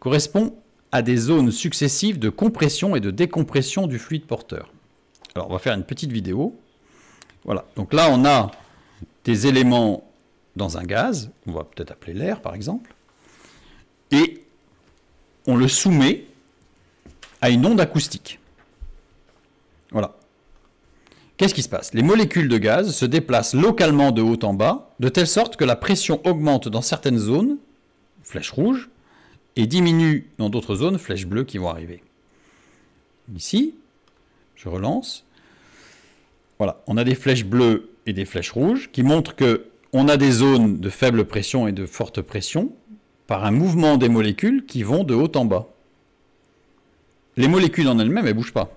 Correspond à des zones successives de compression et de décompression du fluide porteur. Alors on va faire une petite vidéo. Voilà, donc là on a des éléments dans un gaz, on va peut-être appeler l'air par exemple, et on le soumet à une onde acoustique. Voilà. Qu'est-ce qui se passe? Les molécules de gaz se déplacent localement de haut en bas, de telle sorte que la pression augmente dans certaines zones, flèche rouge, et diminue dans d'autres zones, flèches bleues qui vont arriver. Ici, je relance. Voilà, on a des flèches bleues et des flèches rouges qui montrent qu'on a des zones de faible pression et de forte pression par un mouvement des molécules qui vont de haut en bas. Les molécules en elles-mêmes, elles ne bougent pas.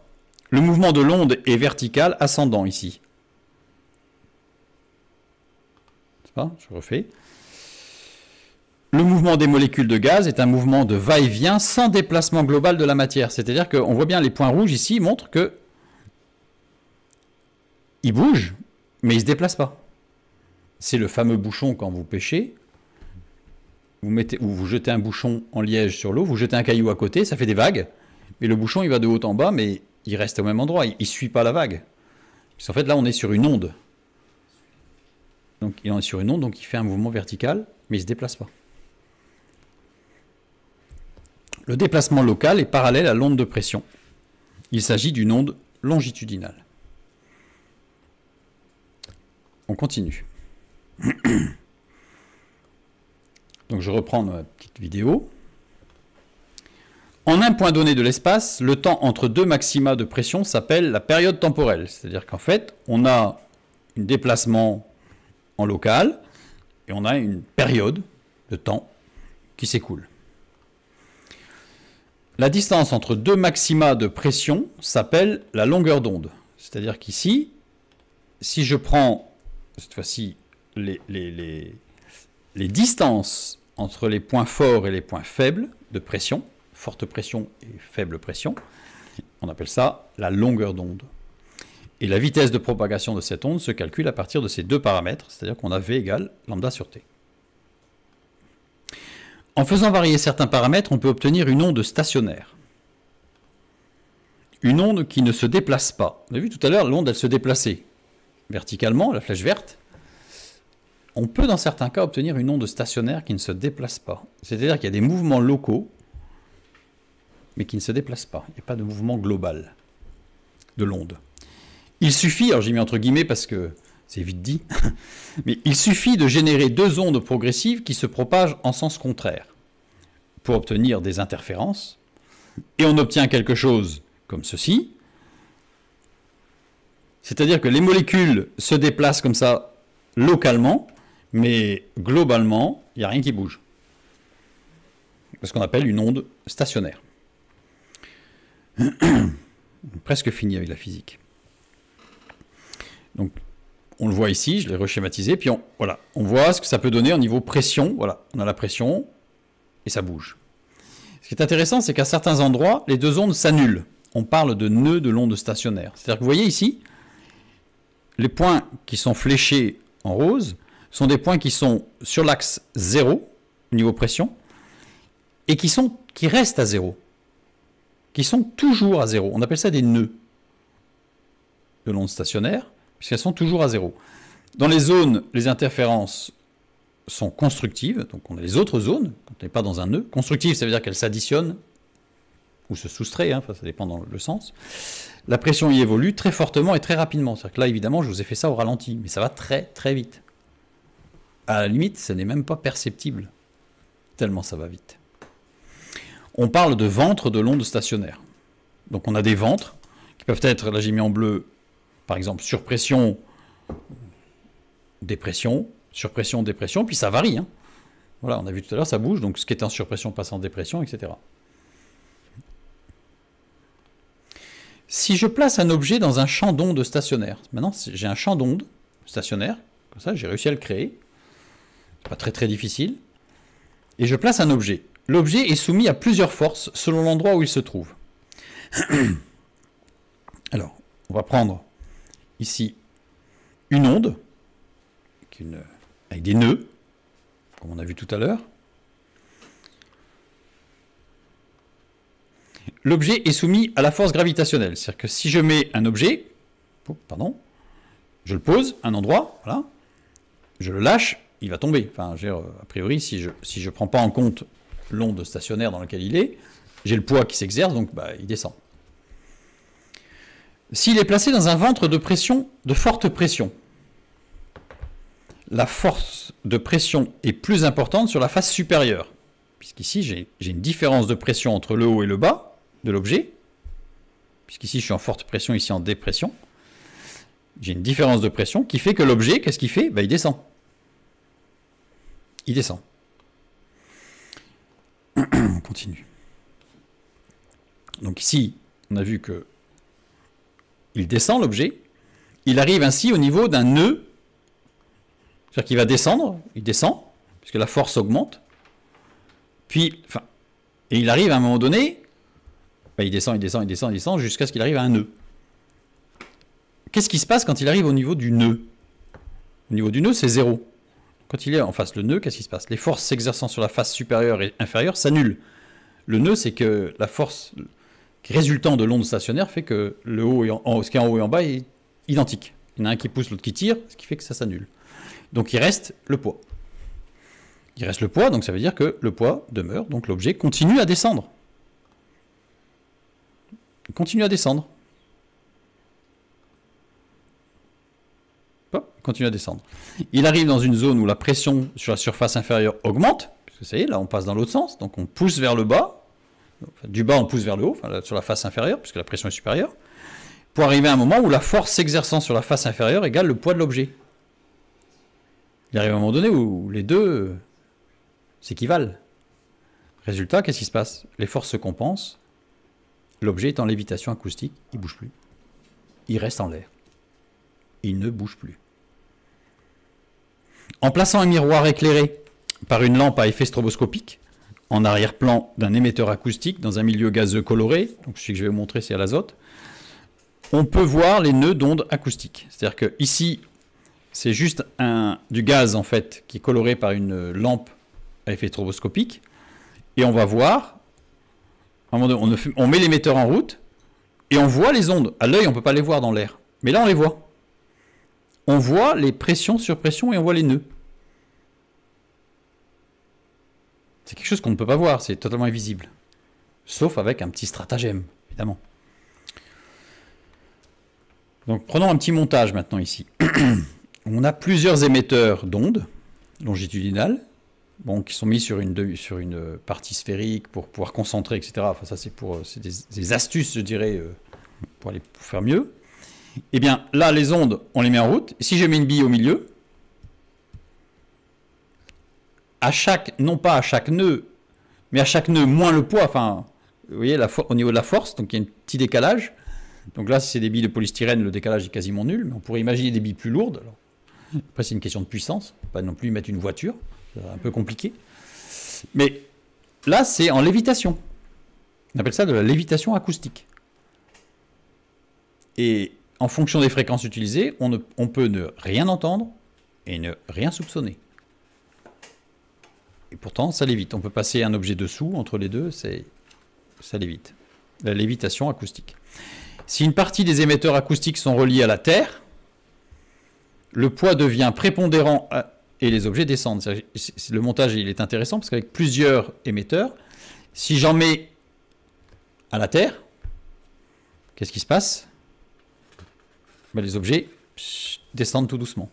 Le mouvement de l'onde est vertical, ascendant ici. C'est pas? Je refais. Le mouvement des molécules de gaz est un mouvement de va-et-vient sans déplacement global de la matière. C'est-à-dire qu'on voit bien les points rouges ici montrent que ils bougent, mais ils ne se déplacent pas. C'est le fameux bouchon quand vous pêchez. Vous jetez un bouchon en liège sur l'eau, vous jetez un caillou à côté, ça fait des vagues. Mais le bouchon, il va de haut en bas, mais il reste au même endroit, il ne suit pas la vague. Parce qu'en fait, là, on est sur une onde. Donc, il en est sur une onde, donc il fait un mouvement vertical, mais il ne se déplace pas. Le déplacement local est parallèle à l'onde de pression. Il s'agit d'une onde longitudinale. On continue. Donc, je reprends ma petite vidéo. En un point donné de l'espace, le temps entre deux maxima de pression s'appelle la période temporelle. C'est-à-dire qu'en fait, on a un déplacement en local et on a une période de temps qui s'écoule. La distance entre deux maxima de pression s'appelle la longueur d'onde. C'est-à-dire qu'ici, si je prends, cette fois-ci, les distances entre les points forts et les points faibles de pression, forte pression et faible pression, on appelle ça la longueur d'onde. Et la vitesse de propagation de cette onde se calcule à partir de ces deux paramètres, c'est-à-dire qu'on a V égale lambda sur T. En faisant varier certains paramètres, on peut obtenir une onde stationnaire. Une onde qui ne se déplace pas. On a vu tout à l'heure, l'onde, elle se déplaçait verticalement, la flèche verte. On peut, dans certains cas, obtenir une onde stationnaire qui ne se déplace pas. C'est-à-dire qu'il y a des mouvements locaux, mais qui ne se déplacent pas. Il n'y a pas de mouvement global de l'onde. Il suffit, alors j'ai mis entre guillemets parce que c'est vite dit, mais il suffit de générer deux ondes progressives qui se propagent en sens contraire pour obtenir des interférences, et on obtient quelque chose comme ceci, c'est-à-dire que les molécules se déplacent comme ça localement, mais globalement, il n'y a rien qui bouge. C'est ce qu'on appelle une onde stationnaire. Presque fini avec la physique. Donc, on le voit ici, je l'ai reschématisé, puis voilà, on voit ce que ça peut donner au niveau pression. Voilà, on a la pression et ça bouge. Ce qui est intéressant, c'est qu'à certains endroits, les deux ondes s'annulent. On parle de nœud de l'onde stationnaire. C'est-à-dire que vous voyez ici, les points qui sont fléchés en rose sont des points qui sont sur l'axe 0, au niveau pression, et qui restent à 0, qui sont toujours à 0. On appelle ça des nœuds de l'onde stationnaire, puisqu'elles sont toujours à 0. Dans les zones, les interférences sont constructives, donc on a les autres zones, quand on n'est pas dans un nœud. Constructive, ça veut dire qu'elles s'additionnent, ou se soustraient, hein, ça dépend dans le sens. La pression y évolue très fortement et très rapidement. C'est-à-dire que là, évidemment, je vous ai fait ça au ralenti, mais ça va très très vite. À la limite, ce n'est même pas perceptible, tellement ça va vite. On parle de ventre de l'onde stationnaire. Donc on a des ventres, qui peuvent être, là j'ai mis en bleu, par exemple, surpression, dépression, surpression, dépression, puis ça varie. Hein. Voilà, on a vu tout à l'heure, ça bouge, donc ce qui est en surpression passe en dépression, etc. Si je place un objet dans un champ d'onde stationnaire, maintenant j'ai un champ d'onde stationnaire, comme ça j'ai réussi à le créer, c'est pas très très difficile, et je place un objet. L'objet est soumis à plusieurs forces selon l'endroit où il se trouve. Alors, on va prendre ici une onde, avec des nœuds, comme on a vu tout à l'heure. L'objet est soumis à la force gravitationnelle. C'est-à-dire que si je mets un objet, je le pose à un endroit, voilà, je le lâche, il va tomber. Enfin, a priori, si je ne prends pas en compte l'onde stationnaire dans laquelle il est, j'ai le poids qui s'exerce, donc il descend. S'il est placé dans un ventre de pression, de forte pression, la force de pression est plus importante sur la face supérieure, puisqu'ici j'ai une différence de pression entre le haut et le bas de l'objet, puisqu'ici je suis en forte pression, ici en dépression, j'ai une différence de pression qui fait que l'objet, qu'est-ce qu'il fait? Il descend. Il descend. On continue. Donc ici, on a vu que il descend l'objet, il arrive ainsi au niveau d'un nœud, c'est-à-dire qu'il va descendre, il descend, puisque la force augmente, puis, et il arrive à un moment donné, il descend, il descend, il descend, il descend, jusqu'à ce qu'il arrive à un nœud. Qu'est-ce qui se passe quand il arrive au niveau du nœud? Au niveau du nœud, c'est 0. Quand il est en face le nœud, qu'est-ce qui se passe? Les forces s'exerçant sur la face supérieure et inférieure s'annulent. Le nœud, c'est que la force résultant de l'onde stationnaire fait que le haut et ce qui est en haut et en bas est identique. Il y en a un qui pousse, l'autre qui tire, ce qui fait que ça s'annule. Donc il reste le poids. Il reste le poids, donc ça veut dire que le poids demeure, donc l'objet continue à descendre. Il continue à descendre. Il continue à descendre. Il arrive dans une zone où la pression sur la surface inférieure augmente, puisque ça y est, là on passe dans l'autre sens, donc on pousse vers le bas. Du bas, on pousse vers le haut, sur la face inférieure, puisque la pression est supérieure, pour arriver à un moment où la force s'exerçant sur la face inférieure égale le poids de l'objet. Il arrive à un moment donné où les deux s'équivalent. Résultat, qu'est-ce qui se passe? Les forces se compensent, l'objet est en lévitation acoustique, il ne bouge plus. Il reste en l'air. Il ne bouge plus. En plaçant un miroir éclairé par une lampe à effet stroboscopique, en arrière-plan d'un émetteur acoustique dans un milieu gazeux coloré, donc celui que je vais vous montrer c'est à l'azote, on peut voir les nœuds d'ondes acoustiques. C'est-à-dire que ici, c'est juste du gaz en fait qui est coloré par une lampe à effet stroboscopique, et on va voir, à un moment donné, on met l'émetteur en route, et on voit les ondes. À l'œil, on ne peut pas les voir dans l'air, mais là on les voit. On voit les pressions sur pression et on voit les nœuds. C'est quelque chose qu'on ne peut pas voir, c'est totalement invisible. Sauf avec un petit stratagème, évidemment. Donc prenons un petit montage maintenant ici. On a plusieurs émetteurs d'ondes longitudinales, bon, qui sont mis sur une partie sphérique pour pouvoir concentrer, etc. Enfin, ça c'est des astuces, je dirais, pour faire mieux. Eh bien, là, les ondes, on les met en route. Si je mets une bille au milieu, non pas à chaque nœud, mais à chaque nœud moins le poids, enfin, vous voyez, au niveau de la force, donc il y a un petit décalage. Donc là, si c'est des billes de polystyrène, le décalage est quasiment nul, mais on pourrait imaginer des billes plus lourdes. Alors, après, c'est une question de puissance, pas non plus mettre une voiture, c'est un peu compliqué. Mais là, c'est en lévitation. On appelle ça de la lévitation acoustique. Et en fonction des fréquences utilisées, on peut ne rien entendre et ne rien soupçonner. Et pourtant, ça lévite. On peut passer un objet dessous, entre les deux, ça lévite. La lévitation acoustique. Si une partie des émetteurs acoustiques sont reliés à la Terre, le poids devient prépondérant et les objets descendent. Le montage il est intéressant parce qu'avec plusieurs émetteurs, si j'en mets à la Terre, qu'est-ce qui se passe? Ben, les objets descendent tout doucement.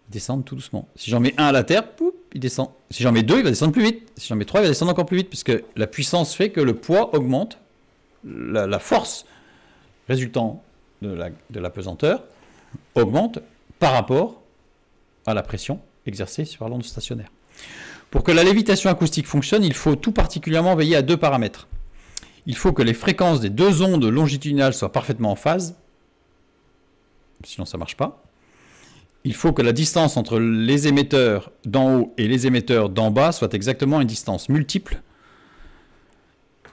Ils descendent tout doucement. Si j'en mets un à la Terre, poup, il descend. Si j'en mets deux, il va descendre plus vite. Si j'en mets trois, il va descendre encore plus vite, puisque la puissance fait que le poids augmente, la force résultant de la pesanteur augmente par rapport à la pression exercée sur l'onde stationnaire. Pour que la lévitation acoustique fonctionne, il faut tout particulièrement veiller à deux paramètres. Il faut que les fréquences des deux ondes longitudinales soient parfaitement en phase, sinon ça ne marche pas. Il faut que la distance entre les émetteurs d'en haut et les émetteurs d'en bas soit exactement une distance multiple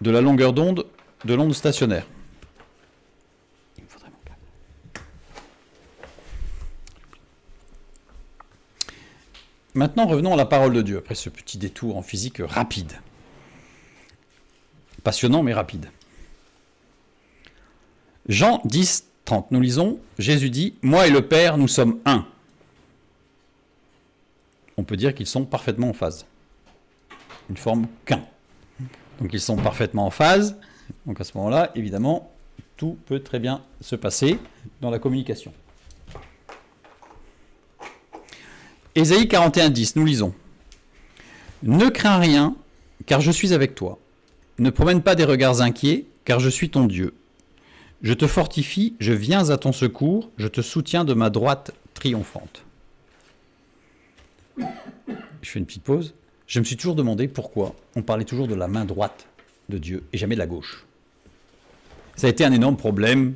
de la longueur d'onde de l'onde stationnaire. Il me faudrait mon câble. Maintenant, revenons à la parole de Dieu, après ce petit détour en physique rapide. Passionnant mais rapide. Jean 10, 30, nous lisons, Jésus dit, « Moi et le Père, nous sommes un. » On peut dire qu'ils sont parfaitement en phase. Une forme qu'un. Donc ils sont parfaitement en phase. Donc à ce moment-là, évidemment, tout peut très bien se passer dans la communication. Ésaïe 41, 10, nous lisons, « Ne crains rien, car je suis avec toi. Ne promène pas des regards inquiets, car je suis ton Dieu. Je te fortifie, je viens à ton secours, je te soutiens de ma droite triomphante. » Je fais une petite pause. Je me suis toujours demandé pourquoi on parlait toujours de la main droite de Dieu et jamais de la gauche. Ça a été un énorme problème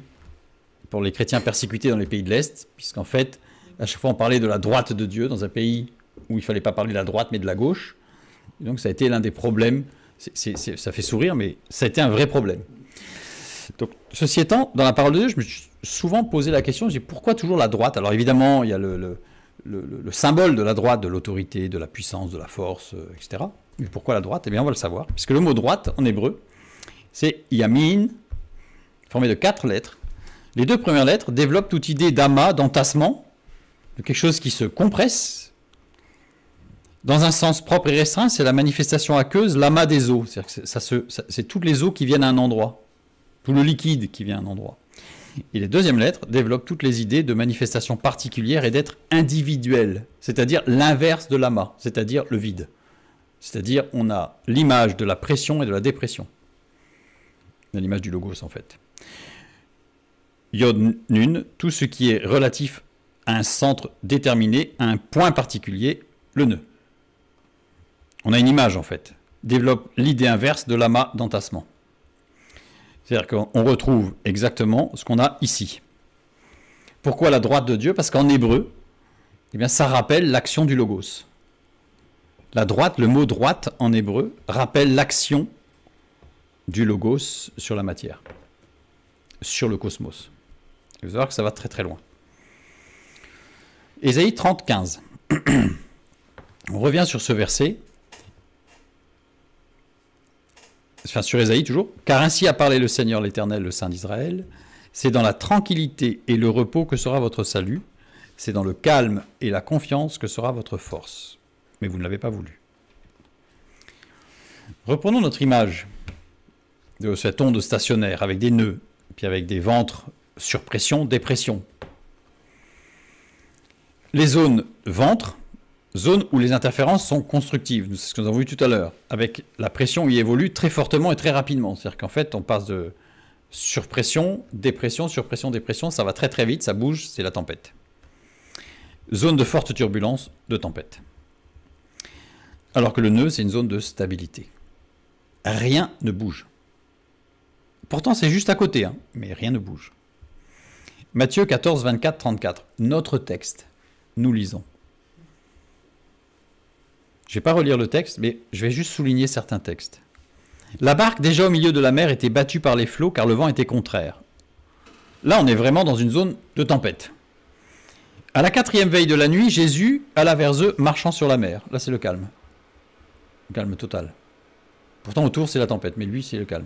pour les chrétiens persécutés dans les pays de l'Est, puisqu'en fait, à chaque fois on parlait de la droite de Dieu dans un pays où il ne fallait pas parler de la droite mais de la gauche. Et donc ça a été l'un des problèmes. Ça fait sourire, mais ça a été un vrai problème. Donc, ceci étant, dans la parole de Dieu, je me suis souvent posé la question, je dis pourquoi toujours la droite? Alors évidemment, il y a le symbole de la droite, de l'autorité, de la puissance, de la force, etc. Mais pourquoi la droite? Eh bien, on va le savoir. Puisque le mot droite, en hébreu, c'est yamin, formé de 4 lettres. Les 2 premières lettres développent toute idée d'amas, d'entassement, de quelque chose qui se compresse. Dans un sens propre et restreint, c'est la manifestation aqueuse, l'amas des eaux. C'est toutes les eaux qui viennent à un endroit, tout le liquide qui vient à un endroit. Et les deuxièmes lettres développent toutes les idées de manifestation particulière et d'être individuel, c'est-à-dire l'inverse de l'amas, c'est-à-dire le vide. C'est-à-dire on a l'image de la pression et de la dépression. On a l'image du logos en fait. Yod Nun, tout ce qui est relatif à un centre déterminé, à un point particulier, le nœud. On a une image en fait développe l'idée inverse de l'amas d'entassement. C'est-à-dire qu'on retrouve exactement ce qu'on a ici. Pourquoi la droite de Dieu? Parce qu'en hébreu, eh bien, ça rappelle l'action du logos. La droite, le mot droite en hébreu, rappelle l'action du logos sur la matière, sur le cosmos. Vous allez voir que ça va très très loin. Ésaïe 30, 15. On revient sur ce verset. Enfin, sur Ésaïe toujours. Car ainsi a parlé le Seigneur l'Éternel, le Saint d'Israël. C'est dans la tranquillité et le repos que sera votre salut. C'est dans le calme et la confiance que sera votre force. Mais vous ne l'avez pas voulu. Reprenons notre image de cette onde stationnaire avec des nœuds, puis avec des ventres sur pression, dépression. Les zones ventre, zones où les interférences sont constructives, c'est ce que nous avons vu tout à l'heure, avec la pression qui évolue très fortement et très rapidement. C'est-à-dire qu'en fait, on passe de surpression, dépression, ça va très très vite, ça bouge, c'est la tempête. Zone de forte turbulence, de tempête. Alors que le nœud, c'est une zone de stabilité. Rien ne bouge. Pourtant, c'est juste à côté, hein, mais rien ne bouge. Matthieu 14, 24, 34. Notre texte. Nous lisons. Je ne vais pas relire le texte, mais je vais juste souligner certains textes. La barque, déjà au milieu de la mer, était battue par les flots, car le vent était contraire. Là, on est vraiment dans une zone de tempête. À la 4e veille de la nuit, Jésus alla vers eux, marchant sur la mer. Là, c'est le calme. Le calme total. Pourtant, autour, c'est la tempête, mais lui, c'est le calme.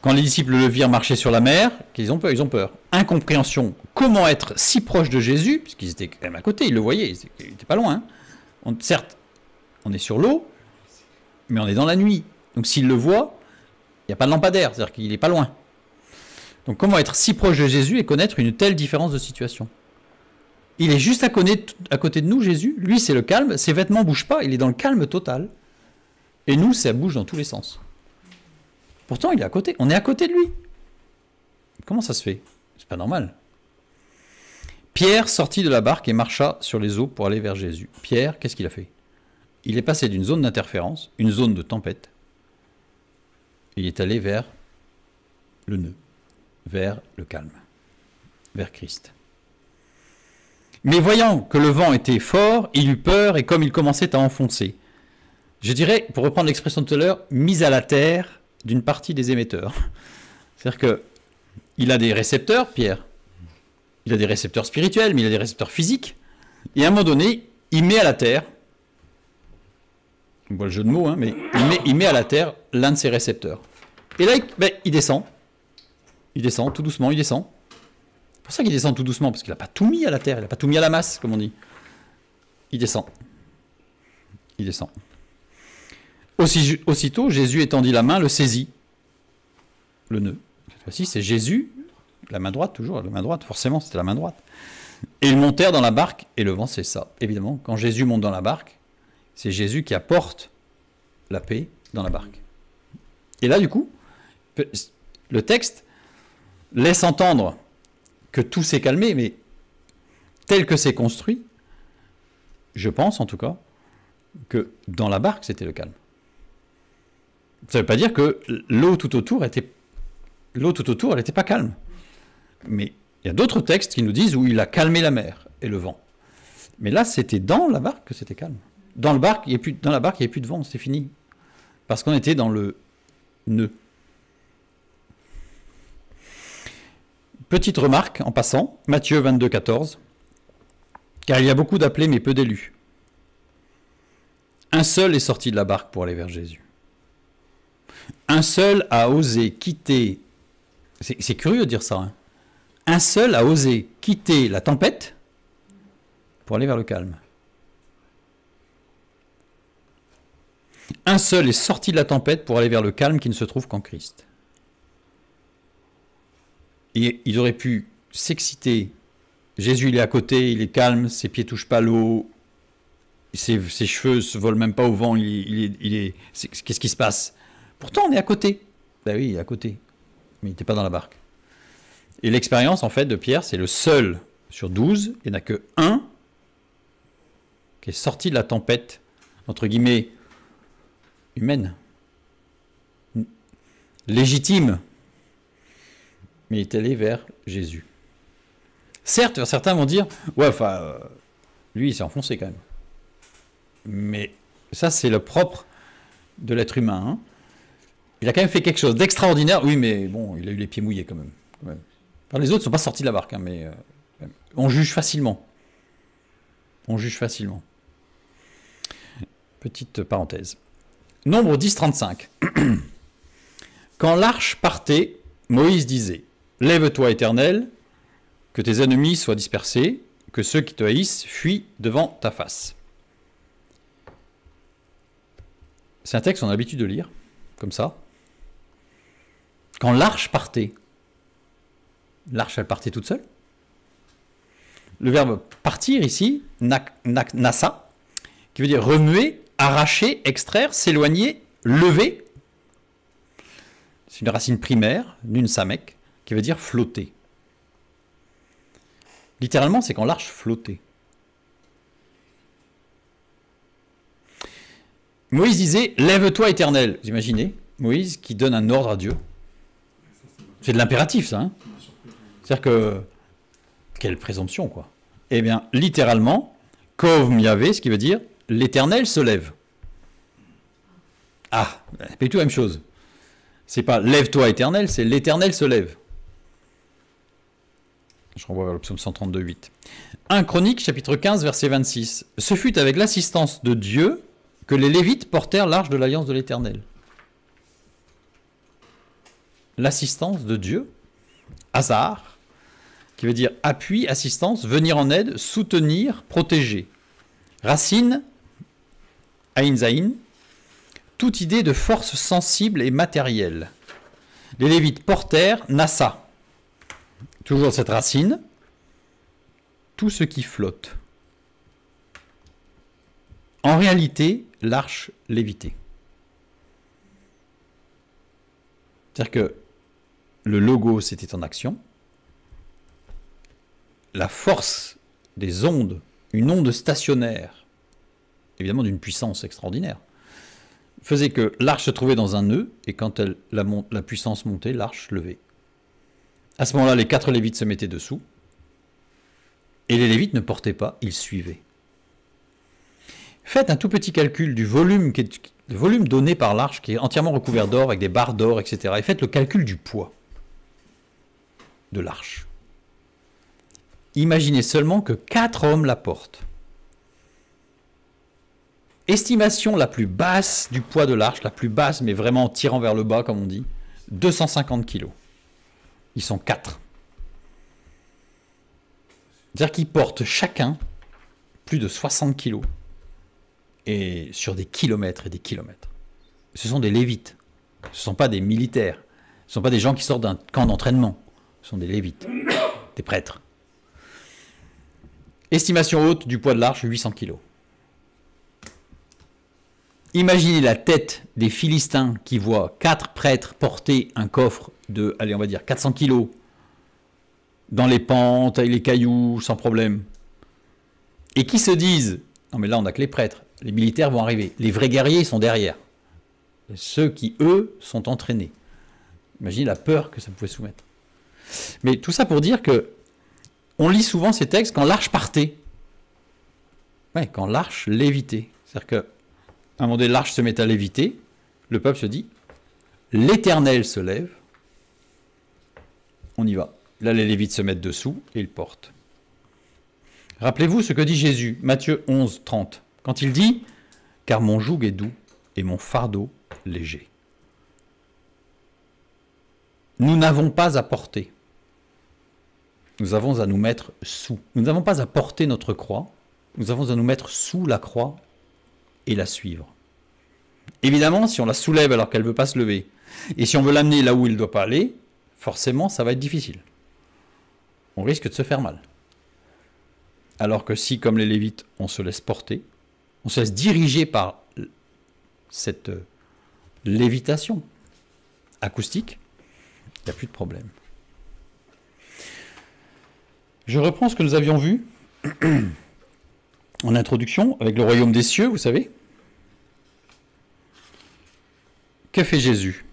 Quand les disciples le virent marcher sur la mer, ils ont peur. Incompréhension. Comment être si proche de Jésus, puisqu'ils étaient quand même à côté, ils le voyaient, ils n'étaient pas loin. Hein. Certes, on est sur l'eau, mais on est dans la nuit. Donc s'ils le voient, il n'y a pas de lampadaire, c'est-à-dire qu'il n'est pas loin. Donc comment être si proche de Jésus et connaître une telle différence de situation? Il est juste à côté de nous, Jésus. Lui, c'est le calme. Ses vêtements ne bougent pas. Il est dans le calme total. Et nous, ça bouge dans tous les sens. Pourtant, il est à côté. On est à côté de lui. Comment ça se fait? C'est pas normal. Pierre sortit de la barque et marcha sur les eaux pour aller vers Jésus. Pierre, qu'est-ce qu'il a fait? Il est passé d'une zone d'interférence, une zone de tempête. Il est allé vers le nœud, vers le calme, vers Christ. Mais voyant que le vent était fort, il eut peur et comme il commençait à enfoncer, je dirais, pour reprendre l'expression de tout à l'heure, mise à la terre d'une partie des émetteurs. C'est-à-dire qu'il a des récepteurs, Pierre. Il a des récepteurs spirituels, mais il a des récepteurs physiques. Et à un moment donné, il met à la terre, on voit le jeu de mots, hein, mais il met à la terre l'un de ses récepteurs. Et là, il descend. Il descend, tout doucement, il descend. C'est pour ça qu'il descend tout doucement, parce qu'il n'a pas tout mis à la terre, il n'a pas tout mis à la masse, comme on dit. Il descend. Il descend. Aussitôt, Jésus étendit la main, le saisit. Le nœud. Cette fois-ci, c'est Jésus, la main droite, toujours, la main droite, forcément, c'était la main droite. Et ils montèrent dans la barque, et le vent cessa. Évidemment, quand Jésus monte dans la barque, c'est Jésus qui apporte la paix dans la barque. Et là, du coup, le texte laisse entendre que tout s'est calmé, mais tel que c'est construit, je pense en tout cas, que dans la barque, c'était le calme. Ça ne veut pas dire que l'eau tout autour, elle n'était pas calme. Mais il y a d'autres textes qui nous disent où il a calmé la mer et le vent. Mais là, c'était dans la barque que c'était calme. Dans la barque, il n'y avait plus de vent, c'est fini. Parce qu'on était dans le nœud. Petite remarque en passant, Matthieu 22, 14. Car il y a beaucoup d'appelés mais peu d'élus. Un seul est sorti de la barque pour aller vers Jésus. Un seul a osé quitter, c'est curieux de dire ça, hein. Un seul a osé quitter la tempête pour aller vers le calme. Un seul est sorti de la tempête pour aller vers le calme qui ne se trouve qu'en Christ. Et il aurait pu s'exciter. Jésus, il est à côté, il est calme, ses pieds ne touchent pas l'eau, ses cheveux ne se volent même pas au vent, qu'est-ce qui se passe? Pourtant, on est à côté. Ben oui, il est à côté. Mais il n'était pas dans la barque. Et l'expérience, en fait, de Pierre, c'est le seul sur 12, il n'y en a que un qui est sorti de la tempête, entre guillemets, humaine. Légitime. Mais il est allé vers Jésus. Certes, certains vont dire, ouais, enfin, lui, il s'est enfoncé quand même. Mais ça, c'est le propre de l'être humain. Hein. Il a quand même fait quelque chose d'extraordinaire. Oui, mais bon, il a eu les pieds mouillés quand même. Enfin, les autres ne sont pas sortis de la barque, hein, mais on juge facilement. On juge facilement. Petite parenthèse. Nombre 10, 35. Quand l'arche partait, Moïse disait, « Lève-toi, Éternel, que tes ennemis soient dispersés, que ceux qui te haïssent fuient devant ta face. » C'est un texte qu'on a l'habitude de lire, comme ça. Quand l'arche partait, l'arche, elle partait toute seule. Le verbe partir ici, nasa, qui veut dire remuer, arracher, extraire, s'éloigner, lever. C'est une racine primaire, nun samek, qui veut dire flotter. Littéralement, c'est quand l'arche flottait. Moïse disait, lève-toi Éternel. Vous imaginez, Moïse qui donne un ordre à Dieu. C'est de l'impératif, ça. Hein, c'est-à-dire que, quelle présomption, quoi. Eh bien, littéralement, Kov Miavé, ce qui veut dire, l'Éternel se lève. Ah, c'est pas du tout la même chose. C'est pas lève-toi Éternel, c'est l'Éternel se lève. Je renvoie vers le psaume 132, 8. 1 Chronique, chapitre 15, verset 26. Ce fut avec l'assistance de Dieu que les Lévites portèrent l'arche de l'alliance de l'Éternel. L'assistance de Dieu, Hazar, qui veut dire appui, assistance, venir en aide, soutenir, protéger. Racine, Aïn Zaïn, toute idée de force sensible et matérielle. Les Lévites portèrent Nassa, toujours cette racine, tout ce qui flotte. En réalité, l'arche lévitait. C'est-à-dire que le logo, c'était en action. La force des ondes, une onde stationnaire, évidemment d'une puissance extraordinaire, faisait que l'arche se trouvait dans un nœud, et quand la puissance montait, l'arche levait. À ce moment-là, les 4 Lévites se mettaient dessous, et les Lévites ne portaient pas, ils suivaient. Faites un tout petit calcul du volume, le volume donné par l'arche, qui est entièrement recouvert d'or, avec des barres d'or, etc. Et faites le calcul du poids de l'arche. Imaginez seulement que 4 hommes la portent. Estimation la plus basse du poids de l'arche, la plus basse, mais vraiment en tirant vers le bas, comme on dit, 250 kilos. Ils sont 4. C'est-à-dire qu'ils portent chacun plus de 60 kilos. Et sur des kilomètres et des kilomètres. Ce sont des Lévites. Ce ne sont pas des militaires. Ce ne sont pas des gens qui sortent d'un camp d'entraînement. Ce sont des Lévites, des prêtres. Estimation haute du poids de l'arche, 800 kilos. Imaginez la tête des Philistins qui voient 4 prêtres porter un coffre de, allez, on va dire 400 kilos dans les pentes, avec les cailloux, sans problème. Et qui se disent, non mais là on n'a que les prêtres, les militaires vont arriver, les vrais guerriers sont derrière. Ceux qui, eux, sont entraînés. Imaginez la peur que ça pouvait soumettre. Mais tout ça pour dire que on lit souvent ces textes quand l'arche partait. Ouais, quand l'arche lévitait. C'est-à-dire qu'à un moment donné, l'arche se met à léviter, le peuple se dit, l'Éternel se lève, on y va. Là, les Lévites se mettent dessous et ils portent. Rappelez-vous ce que dit Jésus, Matthieu 11, 30, quand il dit « Car mon joug est doux et mon fardeau léger. » Nous n'avons pas à porter. Nous avons à nous mettre sous. Nous n'avons pas à porter notre croix. Nous avons à nous mettre sous la croix et la suivre. Évidemment, si on la soulève alors qu'elle ne veut pas se lever, et si on veut l'amener là où il ne doit pas aller, forcément, ça va être difficile. On risque de se faire mal. Alors que si, comme les Lévites, on se laisse porter, on se laisse diriger par cette lévitation acoustique, il n'y a plus de problème. Je reprends ce que nous avions vu en introduction avec le royaume des cieux, vous savez. que fait Jésus?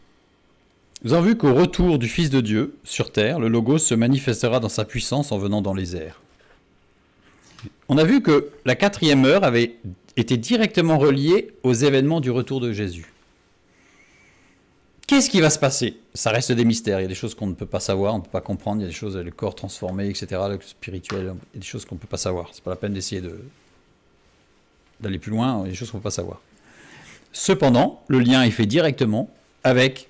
Nous avons vu qu'au retour du Fils de Dieu sur terre, le Logos se manifestera dans sa puissance en venant dans les airs. On a vu que la 4e heure avait été directement reliée aux événements du retour de Jésus. Qu'est-ce qui va se passer? Ça reste des mystères, il y a des choses qu'on ne peut pas savoir, on ne peut pas comprendre, il y a des choses, le corps transformé, etc., le spirituel, il y a des choses qu'on ne peut pas savoir. C'est pas la peine d'essayer d'aller plus loin, il y a des choses qu'on ne peut pas savoir. Cependant, le lien est fait directement avec,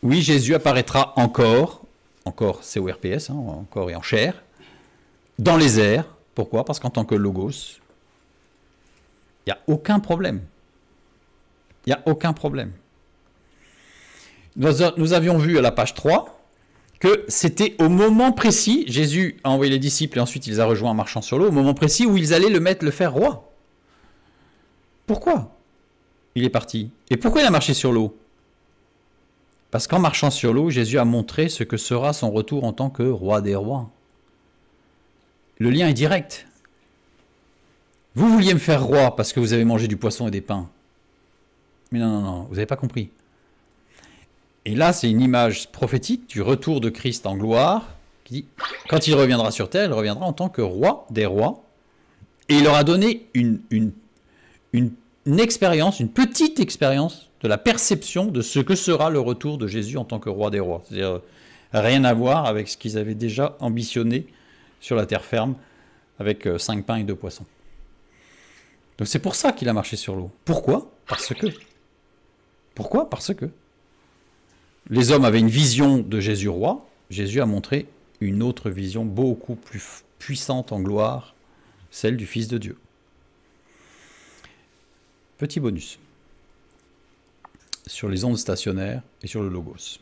oui, Jésus apparaîtra encore CORPS, encore et en chair, dans les airs. Pourquoi? Parce qu'en tant que Logos, il n'y a aucun problème. Il n'y a aucun problème. Nous avions vu à la page 3 que c'était au moment précis, Jésus a envoyé les disciples et ensuite il les a rejoints en marchant sur l'eau, au moment précis où ils allaient le faire roi. Pourquoi il est parti? Et pourquoi il a marché sur l'eau? Parce qu'en marchant sur l'eau, Jésus a montré ce que sera son retour en tant que roi des rois. Le lien est direct. Vous vouliez me faire roi parce que vous avez mangé du poisson et des pains. Mais non, vous n'avez pas compris. Et là, c'est une image prophétique du retour de Christ en gloire, qui dit, quand il reviendra sur terre, il reviendra en tant que roi des rois, et il leur a donné une expérience, une petite expérience de la perception de ce que sera le retour de Jésus en tant que roi des rois. C'est-à-dire, rien à voir avec ce qu'ils avaient déjà ambitionné sur la terre ferme, avec 5 pains et 2 poissons. Donc c'est pour ça qu'il a marché sur l'eau. Pourquoi? Parce que. Pourquoi? Parce que. Les hommes avaient une vision de Jésus roi. Jésus a montré une autre vision beaucoup plus puissante en gloire, celle du Fils de Dieu. Petit bonus sur les ondes stationnaires et sur le Logos.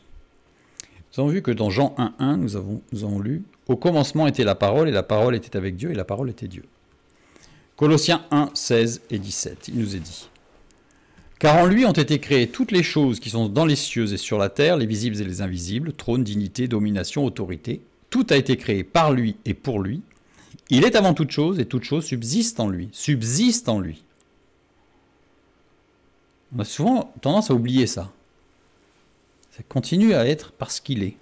Nous avons vu que dans Jean 1.1, nous avons lu « Au commencement était la parole, et la parole était avec Dieu, et la parole était Dieu. » Colossiens 1, 16 et 17, il nous est dit « Car en lui ont été créées toutes les choses qui sont dans les cieux et sur la terre, les visibles et les invisibles, trône, dignité, domination, autorité. Tout a été créé par lui et pour lui. Il est avant toute chose, et toute chose subsiste en lui. » Subsiste en lui. On a souvent tendance à oublier ça. Ça continue à être parce qu'il est.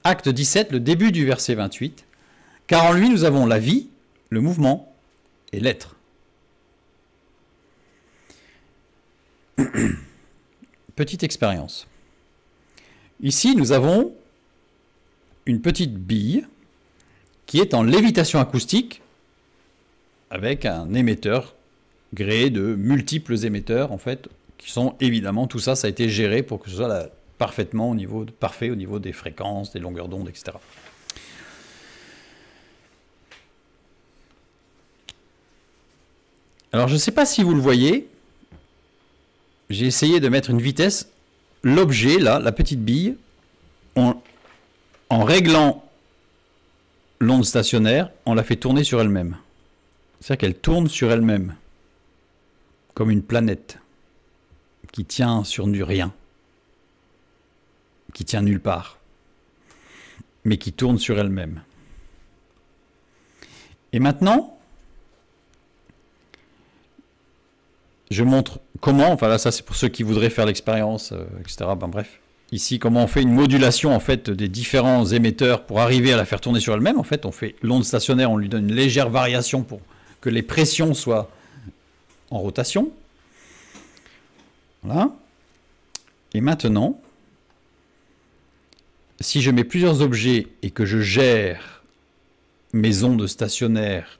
Acte 17, le début du verset 28. « Car en lui nous avons la vie, le mouvement et l'être. » Petite expérience. Ici, nous avons une petite bille qui est en lévitation acoustique avec un émetteur gréé de multiples émetteurs, en fait, qui sont évidemment, tout ça, ça a été géré pour que ce soit parfaitement parfait au niveau des fréquences, des longueurs d'onde, etc. Alors, je ne sais pas si vous le voyez, j'ai essayé de mettre une vitesse, l'objet, là, la petite bille, en réglant l'onde stationnaire, on la fait tourner sur elle-même. C'est-à-dire qu'elle tourne sur elle-même, comme une planète qui tient sur du rien, qui tient nulle part, mais qui tourne sur elle-même. Et maintenant, je montre comment, enfin là ça c'est pour ceux qui voudraient faire l'expérience, etc. Ben bref, ici comment on fait une modulation en fait des différents émetteurs pour arriver à la faire tourner sur elle-même. En fait on fait l'onde stationnaire, on lui donne une légère variation pour que les pressions soient en rotation. Voilà. Et maintenant, si je mets plusieurs objets et que je gère mes ondes stationnaires,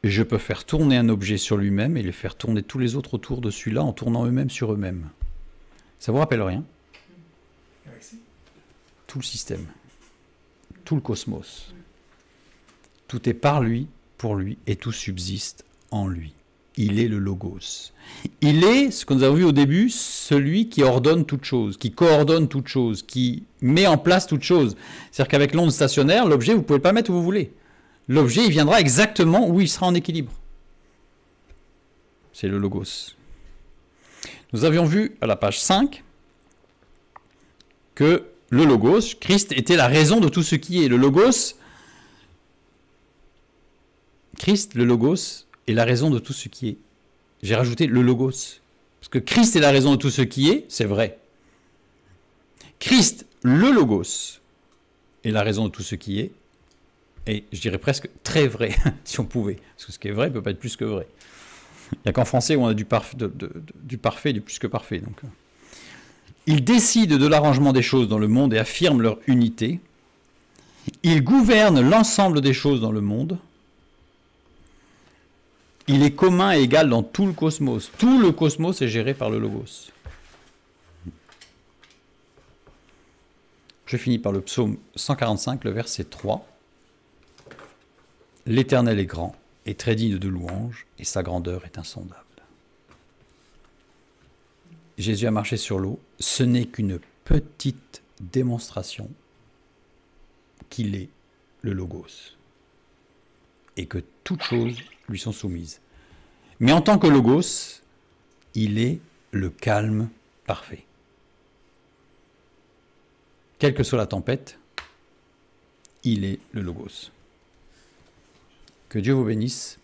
je peux faire tourner un objet sur lui-même et les faire tourner tous les autres autour de celui-là en tournant eux-mêmes sur eux-mêmes. Ça vous rappelle rien? Tout le système, tout le cosmos. Tout est par lui, pour lui, et tout subsiste en lui. Il est le Logos. Il est, ce que nous avons vu au début, celui qui ordonne toute chose, qui coordonne toute chose, qui met en place toute chose. C'est-à-dire qu'avec l'onde stationnaire, l'objet, vous ne pouvez pas le mettre où vous voulez. L'objet, il viendra exactement où il sera en équilibre. C'est le Logos. Nous avions vu à la page 5 que le Logos, Christ était la raison de tout ce qui est. Le Logos, Christ, le Logos, est la raison de tout ce qui est. J'ai rajouté le Logos. Parce que Christ est la raison de tout ce qui est, c'est vrai. Christ, le Logos, est la raison de tout ce qui est, et je dirais presque très vrai, si on pouvait. Parce que ce qui est vrai ne peut pas être plus que vrai. Il n'y a qu'en français où on a du parfait et du plus que parfait. Donc. Il décide de l'arrangement des choses dans le monde et affirme leur unité. Il gouverne l'ensemble des choses dans le monde. Il est commun et égal dans tout le cosmos. Tout le cosmos est géré par le Logos. Je finis par le psaume 145, le verset 3. L'Éternel est grand et très digne de louange, et sa grandeur est insondable. Jésus a marché sur l'eau. Ce n'est qu'une petite démonstration qu'il est le Logos et que toutes choses lui sont soumises. Mais en tant que Logos, il est le calme parfait. Quelle que soit la tempête, il est le Logos. Que Dieu vous bénisse.